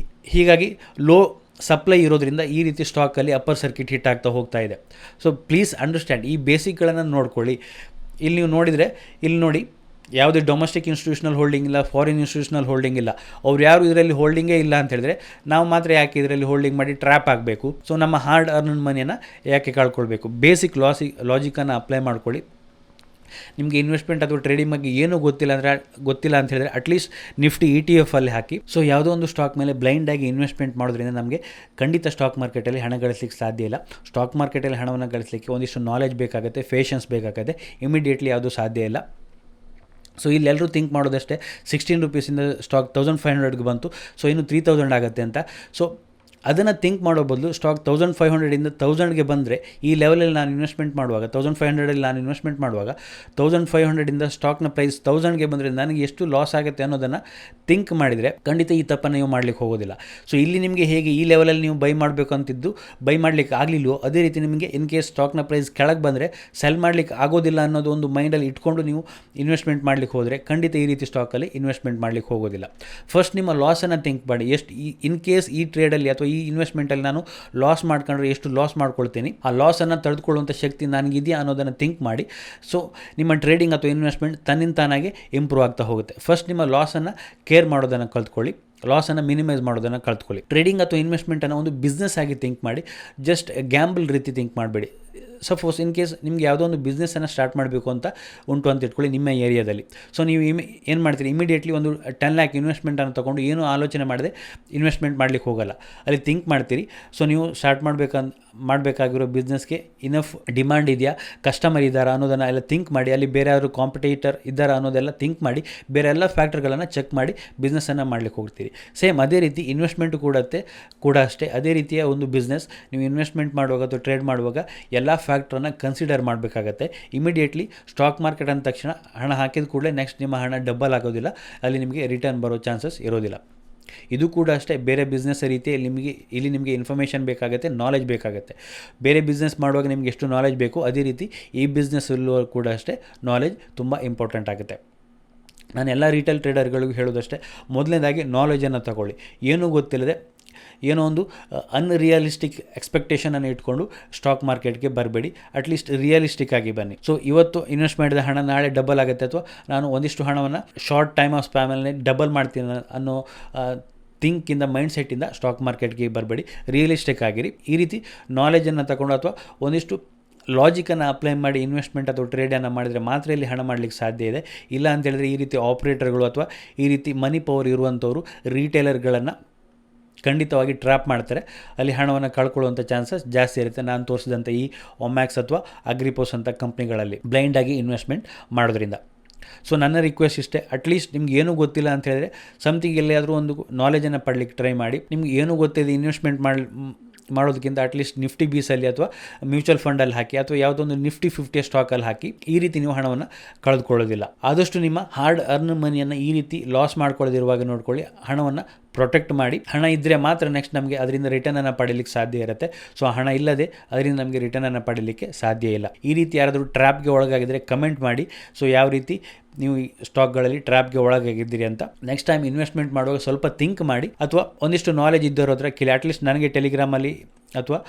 ಹೀಗಾಗಿ ಲೋ ಸಪ್ಲೈ ಇರೋದ್ರಿಂದ ಈ ರೀತಿ ಸ್ಟಾಕಲ್ಲಿ ಅಪ್ಪರ್ ಸರ್ಕಿಟ್ ಹಿಟ್ ಆಗ್ತಾ ಹೋಗ್ತಾ ಇದೆ. ಸೊ ಪ್ಲೀಸ್ ಅಂಡರ್ಸ್ಟ್ಯಾಂಡ್, ಈ ಬೇಸಿಕ್ಗಳನ್ನು ನೋಡ್ಕೊಳ್ಳಿ. ಇಲ್ಲಿ ನೀವು ನೋಡಿದರೆ ಇಲ್ಲಿ ನೋಡಿ, ಯಾವುದೇ ಡೊಮೆಸ್ಟಿಕ್ ಇನ್ಸ್ಟಿಟ್ಯೂಷನಲ್ ಹೋಲ್ಡಿಂಗ್ ಇಲ್ಲ, ಫಾರಿನ್ ಇನ್ಸ್ಟಿಟ್ಯೂಷನಲ್ ಹೋಲ್ಡಿಂಗ್ ಇಲ್ಲ. ಅವ್ರು ಯಾರು ಇದರಲ್ಲಿ ಹೋಲ್ಡಿಂಗೇ ಇಲ್ಲ ಅಂತ ಹೇಳಿದ್ರೆ ನಾವು ಮಾತ್ರ ಯಾಕೆ ಇದರಲ್ಲಿ ಹೋಲ್ಡಿಂಗ್ ಮಾಡಿ ಟ್ರ್ಯಾಪ್ ಆಗಬೇಕು? ಸೊ ನಮ್ಮ ಹಾರ್ಡ್ ಅರ್ನ್ ಮನಿಯನ್ನು ಯಾಕೆ ಕಳ್ಕೊಳ್ಬೇಕು? ಬೇಸಿಕ್ ಲಾಜಿಕನ್ನು ಅಪ್ಲೈ ಮಾಡ್ಕೊಳ್ಳಿ. ನಿಮಗೆ ಇನ್ವೆಸ್ಟ್ಮೆಂಟ್ ಅಥವಾ ಟ್ರೇಡಿಂಗ್ ಬಗ್ಗೆ ಏನೂ ಗೊತ್ತಿಲ್ಲ ಅಂತ ಹೇಳಿದ್ರೆ ಅಟ್ಲೀಸ್ಟ್ ನಿಫ್ಟಿ ETF ಅಲ್ಲಿ ಹಾಕಿ. ಸೊ ಯಾವುದೋ ಒಂದು ಸ್ಟಾಕ್ ಮೇಲೆ ಬ್ಲೈಂಡಾಗಿ ಇನ್ವೆಸ್ಟ್ಮೆಂಟ್ ಮಾಡೋದ್ರಿಂದ ನಮಗೆ ಖಂಡಿತ ಸ್ಟಾಕ್ ಮಾರ್ಕೆಟಲ್ಲಿ ಹಣ ಗಳಿಸಲಿಕ್ಕೆ ಸಾಧ್ಯ ಇಲ್ಲ. ಸ್ಟಾಕ್ ಮಾರ್ಕೆಟಲ್ಲಿ ಹಣವನ್ನು ಗಳಿಸಲಿಕ್ಕೆ ಒಂದಿಷ್ಟು ನಾಲೆಜ್ ಬೇಕಾಗುತ್ತೆ, ಪೇಷನ್ಸ್ ಬೇಕಾಗುತ್ತೆ. ಇಮಿಡಿಯೇಟ್ಲಿ ಯಾವುದೂ ಸಾಧ್ಯ ಇಲ್ಲ. ಸೊ ಇಲ್ಲೆಲ್ಲರೂ ಥಿಂಕ್ ಮಾಡೋದಷ್ಟೇ 16 ರೂಪೀಸಿಂದ ಸ್ಟಾಕ್ 1500ಗೆ ಬಂತು, ಸೊ ಇನ್ನು 3000 ಆಗುತ್ತೆ ಅಂತ. ಸೊ ಅದನ್ನು ಥಿಂಕ್ ಮಾಡೋ ಬದಲು ಸ್ಟಾಕ್ 1500ಇಂದ 1000ಗೆ ಬಂದರೆ ಈ ಲೆವೆಲಲ್ಲಿ ನಾನು ಇನ್ವೆಸ್ಟ್ಮೆಂಟ್ ಮಾಡುವಾಗ 1500ಅಲ್ಲಿ ನಾನು ಇನ್ವೆಸ್ಟ್ಮೆಂಟ್ ಮಾಡುವಾಗ 1500ಇಂದ ಸ್ಟಾಕ್ನ ಪ್ರೈಸ್ 1000ಗೆ ಬಂದರೆ ನನಗೆ ಎಷ್ಟು ಲಾಸ್ ಆಗುತ್ತೆ ಅನ್ನೋದನ್ನು ಥಿಂಕ್ ಮಾಡಿದರೆ ಖಂಡಿತ ಈ ತಪ್ಪನ್ನು ನೀವು ಮಾಡಲಿಕ್ಕೆ ಹೋಗೋದಿಲ್ಲ. ಸೊ ಇಲ್ಲಿ ನಿಮಗೆ ಹೇಗೆ ಈ ಲೆವೆಲಲ್ಲಿ ನೀವು ಬೈ ಮಾಡಬೇಕು ಅಂತಿದ್ದು ಬೈ ಮಾಡಲಿಕ್ಕೆ ಆಗಲಿಲ್ಲವೋ ಅದೇ ರೀತಿ ನಿಮಗೆ ಇನ್ ಕೇಸ್ ಸ್ಟಾಕ್ನ ಪ್ರೈಸ್ ಕೆಳಗೆ ಬಂದರೆ ಸೆಲ್ ಮಾಡಲಿಕ್ಕೆ ಆಗೋದಿಲ್ಲ ಅನ್ನೋದು ಒಂದು ಮೈಂಡಲ್ಲಿ ಇಟ್ಕೊಂಡು ನೀವು ಇನ್ವೆಸ್ಟ್ಮೆಂಟ್ ಮಾಡಲಿಕ್ಕೆ ಹೋದರೆ ಖಂಡಿತ ಈ ರೀತಿ ಸ್ಟಾಕಲ್ಲಿ ಇನ್ವೆಸ್ಟ್ಮೆಂಟ್ ಮಾಡಲಿಕ್ಕೆ ಹೋಗೋದಿಲ್ಲ. ಫಸ್ಟ್ ನಿಮ್ಮ ಲಾಸನ್ನು ಥಿಂಕ್ ಮಾಡಿ. ಎಷ್ಟು ಇನ್ ಕೇಸ್ ಈ ಟ್ರೇಡಲ್ಲಿ ಅಥವಾ ಈ ಇನ್ವೆಸ್ಟ್ಮೆಂಟಲ್ಲಿ ನಾನು ಲಾಸ್ ಮಾಡ್ಕೊಂಡ್ರೆ ಎಷ್ಟು ಲಾಸ್ ಮಾಡ್ಕೊಳ್ತೀನಿ, ಆ ಲಾಸನ್ನು ತಡೆದುಕೊಳ್ಳುವಂಥ ಶಕ್ತಿ ನನಗಿದೆಯಾ ಅನ್ನೋದನ್ನು ಥಿಂಕ್ ಮಾಡಿ. ಸೊ ನಿಮ್ಮ ಟ್ರೇಡಿಂಗ್ ಅಥವಾ ಇನ್ವೆಸ್ಟ್ಮೆಂಟ್ ತನ್ನಿಂದ ತಾನಾಗೆ ಇಂಪ್ರೂವ್ ಆಗ್ತಾ ಹೋಗುತ್ತೆ. ಫಸ್ಟ್ ನಿಮ್ಮ ಲಾಸನ್ನು ಕೇರ್ ಮಾಡೋದನ್ನು ಕಲ್ತ್ಕೊಳ್ಳಿ, ಲಾಸನ್ನು ಮಿನಿಮೈಸ್ ಮಾಡೋದನ್ನು ಕಲ್ತ್ಕೊಳ್ಳಿ. ಟ್ರೇಡಿಂಗ್ ಅಥವಾ ಇನ್ವೆಸ್ಟ್ಮೆಂಟನ್ನು ಒಂದು ಬಿಸ್ನೆಸ್ ಆಗಿ ಥಿಂಕ್ ಮಾಡಿ, ಜಸ್ಟ್ ಗ್ಯಾಂಬಲ್ ರೀತಿ ಥಿಂಕ್ ಮಾಡಬೇಡಿ. ಸಪೋಸ್ ಇನ್ ಕೇಸ್ ನಿಮಗೆ ಯಾವುದೋ ಒಂದು ಬಿಸ್ನೆಸ್ಸನ್ನು ಸ್ಟಾರ್ಟ್ ಮಾಡಬೇಕು ಅಂತ ಉಂಟು ಅಂತ ಇಟ್ಕೊಳ್ಳಿ ನಿಮ್ಮ ಏರಿಯಾದಲ್ಲಿ. ಸೊ ನೀವು ಏನು ಮಾಡ್ತೀರಿ, ಇಮಿಡಿಯೇಟ್ಲಿ ಒಂದು 10 lakh ಇನ್ವೆಸ್ಟ್ಮೆಂಟನ್ನು ತೊಗೊಂಡು ಏನೂ ಆಲೋಚನೆ ಮಾಡದೆ ಇನ್ವೆಸ್ಟ್ಮೆಂಟ್ ಮಾಡಲಿಕ್ಕೆ ಹೋಗಲ್ಲ, ಅಲ್ಲಿ ಥಿಂಕ್ ಮಾಡ್ತೀರಿ. ಸೊ ನೀವು ಸ್ಟಾರ್ಟ್ ಮಾಡಬೇಕಾಗಿರೋ ಬಿಸ್ನೆಸ್ಗೆ ಇನಫ್ ಡಿಮಾಂಡ್ ಇದೆಯಾ, ಕಸ್ಟಮರ್ ಇದ್ದಾರಾ ಅನ್ನೋದನ್ನು ಎಲ್ಲ ಥಿಂಕ್ ಮಾಡಿ, ಅಲ್ಲಿ ಬೇರೆ ಯಾರು ಕಾಂಪಿಟೇಟರ್ ಇದ್ದಾರಾ ಅನ್ನೋದೆಲ್ಲ ಥಿಂಕ್ ಮಾಡಿ, ಬೇರೆ ಎಲ್ಲ ಫ್ಯಾಕ್ಟರ್ಗಳನ್ನು ಚೆಕ್ ಮಾಡಿ ಬಿಸ್ನೆಸ್ಸನ್ನು ಮಾಡಲಿಕ್ಕೆ ಹೋಗ್ತೀರಿ. ಸೇಮ್ ಅದೇ ರೀತಿ ಇನ್ವೆಸ್ಟ್ಮೆಂಟು ಕೂಡ ಅಷ್ಟೇ ಅದೇ ರೀತಿಯ ಒಂದು ಬಿಸ್ನೆಸ್. ನೀವು ಇನ್ವೆಸ್ಟ್ಮೆಂಟ್ ಮಾಡುವಾಗ ಅಥವಾ ಟ್ರೇಡ್ ಮಾಡುವಾಗ ಎಲ್ಲ ಫ್ಯಾಕ್ಟ್ರನ್ನು ಕನ್ಸಿಡರ್ ಮಾಡಬೇಕಾಗತ್ತೆ. ಇಮಿಡಿಯೇಟ್ಲಿ ಸ್ಟಾಕ್ ಮಾರ್ಕೆಟ್ ಅಂದ ತಕ್ಷಣ ಹಣ ಹಾಕಿದ ಕೂಡಲೇ ನೆಕ್ಸ್ಟ್ ನಿಮ್ಮ ಹಣ ಡಬಲ್ ಆಗೋದಿಲ್ಲ, ಅಲ್ಲಿ ನಿಮಗೆ ರಿಟರ್ನ್ ಬರೋ ಚಾನ್ಸಸ್ ಇರೋದಿಲ್ಲ. ಇದು ಕೂಡ ಅಷ್ಟೇ ಬೇರೆ ಬಿಸ್ನೆಸ್ ರೀತಿಯಲ್ಲಿ ಇಲ್ಲಿ ನಿಮಗೆ ಇನ್ಫಾರ್ಮೇಷನ್ ಬೇಕಾಗುತ್ತೆ, ನಾಲೆಜ್ ಬೇಕಾಗುತ್ತೆ. ಬೇರೆ ಬಿಸ್ನೆಸ್ ಮಾಡುವಾಗ ನಿಮಗೆ ಎಷ್ಟು ನಾಲೆಜ್ ಬೇಕು ಅದೇ ರೀತಿ ಈ ಬಿಸ್ನೆಸ್ಸಲ್ಲೂ ಕೂಡ ಅಷ್ಟೇ ನಾಲೆಜ್ ತುಂಬ ಇಂಪಾರ್ಟೆಂಟ್ ಆಗುತ್ತೆ. ನಾನು ಎಲ್ಲ ರಿಟೇಲ್ ಟ್ರೇಡರ್ಗಳಿಗೂ ಹೇಳೋದಷ್ಟೇ, ಮೊದಲನೇದಾಗಿ ನಾಲೆಜನ್ನು ತಗೊಳ್ಳಿ. ಏನೂ ಗೊತ್ತಿಲ್ಲದೆ ಏನೋ ಒಂದು ಅನ್ರಿಯಲಿಸ್ಟಿಕ್ ಎಕ್ಸ್ಪೆಕ್ಟೇಷನನ್ನು ಇಟ್ಕೊಂಡು ಸ್ಟಾಕ್ ಮಾರ್ಕೆಟ್ಗೆ ಬರಬೇಡಿ, ಅಟ್ಲೀಸ್ಟ್ ರಿಯಲಿಸ್ಟಿಕ್ ಆಗಿ ಬನ್ನಿ. ಸೊ ಇವತ್ತು ಇನ್ವೆಸ್ಟ್ ಮಾಡಿದ ಹಣ ನಾಳೆ ಡಬಲ್ ಆಗುತ್ತೆ, ಅಥವಾ ನಾನು ಒಂದಿಷ್ಟು ಹಣವನ್ನು ಶಾರ್ಟ್ ಟೈಮ್ ಆಫ್ ಸ್ಪ್ಯಾಮಲ್ಲಿ ಡಬಲ್ ಮಾಡ್ತೀನಿ ಅನ್ನೋ ಥಿಂಕಿಂದ ಮೈಂಡ್ಸೆಟ್ಟಿಂದ ಸ್ಟಾಕ್ ಮಾರ್ಕೆಟ್ಗೆ ಬರಬೇಡಿ, ರಿಯಲಿಸ್ಟಿಕ್ ಆಗಿರಿ. ಈ ರೀತಿ ನಾಲೆಜನ್ನು ತಗೊಂಡು ಅಥವಾ ಒಂದಿಷ್ಟು ಲಾಜಿಕನ್ನು ಅಪ್ಲೈ ಮಾಡಿ ಇನ್ವೆಸ್ಟ್ಮೆಂಟ್ ಅಥವಾ ಟ್ರೇಡನ್ನು ಮಾಡಿದರೆ ಮಾತ್ರ ಇಲ್ಲಿ ಹಣ ಮಾಡಲಿಕ್ಕೆ ಸಾಧ್ಯ ಇದೆ. ಇಲ್ಲ ಅಂತ ಹೇಳಿದ್ರೆ ಈ ರೀತಿ ಆಪ್ರೇಟರ್ಗಳು ಅಥವಾ ಈ ರೀತಿ ಮನಿ ಪವರ್ ಇರುವಂಥವರು ರೀಟೇಲರ್ಗಳನ್ನು ಖಂಡಿತವಾಗಿ ಟ್ರ್ಯಾಪ್ ಮಾಡ್ತಾರೆ, ಅಲ್ಲಿ ಹಣವನ್ನು ಕಳ್ಕೊಳ್ಳುವಂಥ ಚಾನ್ಸಸ್ ಜಾಸ್ತಿ ಇರುತ್ತೆ. ನಾನು ತೋರಿಸಿದಂಥ ಈ ಒಮ್ಯಾಕ್ಸ್ ಅಥವಾ ಅಗ್ರಿಪೋಸ್ ಅಂತ ಕಂಪ್ನಿಗಳಲ್ಲಿ ಬ್ಲೈಂಡಾಗಿ ಇನ್ವೆಸ್ಟ್ಮೆಂಟ್ ಮಾಡೋದ್ರಿಂದ. ಸೊ ನನ್ನ ರಿಕ್ವೆಸ್ಟ್ ಇಷ್ಟೇ, ಅಟ್ಲೀಸ್ಟ್ ನಿಮ್ಗೆ ಏನೂ ಗೊತ್ತಿಲ್ಲ ಅಂತ ಹೇಳಿದ್ರೆ ಸಮಥಿಂಗ್ ಎಲ್ಲಿಯಾದರೂ ಒಂದು ನಾಲೆಜನ್ನು ಪಡಲಿಕ್ಕೆ ಟ್ರೈ ಮಾಡಿ. ನಿಮ್ಗೆ ಏನೂ ಗೊತ್ತಿದೆ ಇನ್ವೆಸ್ಟ್ಮೆಂಟ್ ಮಾಡೋದಕ್ಕಿಂತ ಅಟ್ಲೀಸ್ಟ್ ನಿಫ್ಟಿ ಬೀಸಲ್ಲಿ ಅಥವಾ ಮ್ಯೂಚುವಲ್ ಫಂಡಲ್ಲಿ ಹಾಕಿ, ಅಥವಾ ಯಾವುದೊಂದು ನಿಫ್ಟಿ 50 ಸ್ಟಾಕಲ್ಲಿ ಹಾಕಿ. ಈ ರೀತಿ ನೀವು ಹಣವನ್ನು ಕಳೆದುಕೊಳ್ಳೋದಿಲ್ಲ. ಆದಷ್ಟು ನಿಮ್ಮ ಹಾರ್ಡ್ ಅರ್ನ್ ಮನಿಯನ್ನು ಈ ರೀತಿ ಲಾಸ್ ಮಾಡ್ಕೊಳ್ಳೋದಿರುವಾಗ ನೋಡ್ಕೊಳ್ಳಿ, ಹಣವನ್ನು ಪ್ರೊಟೆಕ್ಟ್ ಮಾಡಿ. ಹಣ ಇದ್ದರೆ ಮಾತ್ರ ನೆಕ್ಸ್ಟ್ ನಮಗೆ ಅದರಿಂದ ರಿಟರ್ನನ್ನು ಪಡೀಲಿಕ್ಕೆ ಸಾಧ್ಯ ಇರುತ್ತೆ. ಸೊ ಹಣ ಇಲ್ಲದೆ ಅದರಿಂದ ನಮಗೆ ರಿಟರ್ನನ್ನು ಪಡೀಲಿಕ್ಕೆ ಸಾಧ್ಯ ಇಲ್ಲ. ಈ ರೀತಿ ಯಾರಾದರೂ ಟ್ರ್ಯಾಪ್ಗೆ ಒಳಗಾಗಿದ್ದರೆ ಕಮೆಂಟ್ ಮಾಡಿ. ಸೊ ಯಾವ ರೀತಿ ನೀವು ಈ ಸ್ಟಾಕ್ಗಳಲ್ಲಿ ಟ್ರ್ಯಾಪ್ಗೆ ಒಳಗಾಗಿದ್ದೀರಿ ಅಂತ. ನೆಕ್ಸ್ಟ್ ಟೈಮ್ ಇನ್ವೆಸ್ಟ್ಮೆಂಟ್ ಮಾಡುವಾಗ ಸ್ವಲ್ಪ ಥಿಂಕ್ ಮಾಡಿ, ಅಥವಾ ಒಂದಿಷ್ಟು ನಾಲೆಜ್ ಇದ್ದವ್ರ ಹತ್ರ ಕೇಳಿ. ಅಟ್ಲೀಸ್ಟ್ ನನಗೆ ಟೆಲಿಗ್ರಾಮಲ್ಲಿ ಅಥವಾ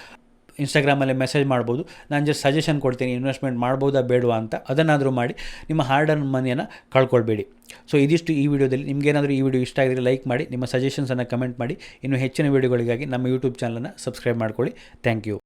ಇನ್ಸ್ಟಾಗ್ರಾಮಲ್ಲಿ ಮೆಸೇಜ್ ಮಾಡ್ಬೋದು, ನಾನು ಜಸ್ಟ್ ಸಜೆಷನ್ ಕೊಡ್ತೀನಿ ಇನ್ವೆಸ್ಟ್ಮೆಂಟ್ ಮಾಡ್ಬೋದಾ ಬೇಡವಾ ಅಂತ. ಅದನ್ನಾದರೂ ಮಾಡಿ ನಿಮ್ಮ ಹಾರ್ಡ್ ಅರ್ನ್ ಮನಿಯನ್ನು ಕಳ್ಕೊಳ್ಬೇಡಿ. ಸೊ ಇದಿಷ್ಟು ಈ ವಿಡಿಯೋದಲ್ಲಿ. ನಿಮಗೇನಾದರೂ ಈ ವಿಡಿಯೋ ಇಷ್ಟ ಆಗಿದ್ರೆ ಲೈಕ್ ಮಾಡಿ, ನಿಮ್ಮ ಸಜೆಷನ್ಸನ್ನು ಕಮೆಂಟ್ ಮಾಡಿ. ಇನ್ನೂ ಹೆಚ್ಚಿನ ವಿಡಿಯೋಗಳಿಗಾಗಿ ನಮ್ಮ ಯೂಟ್ಯೂಬ್ ಚಾನಲನ್ನು ಸಬ್ಸ್ಕ್ರೈಬ್ ಮಾಡ್ಕೊಳ್ಳಿ. Thank you.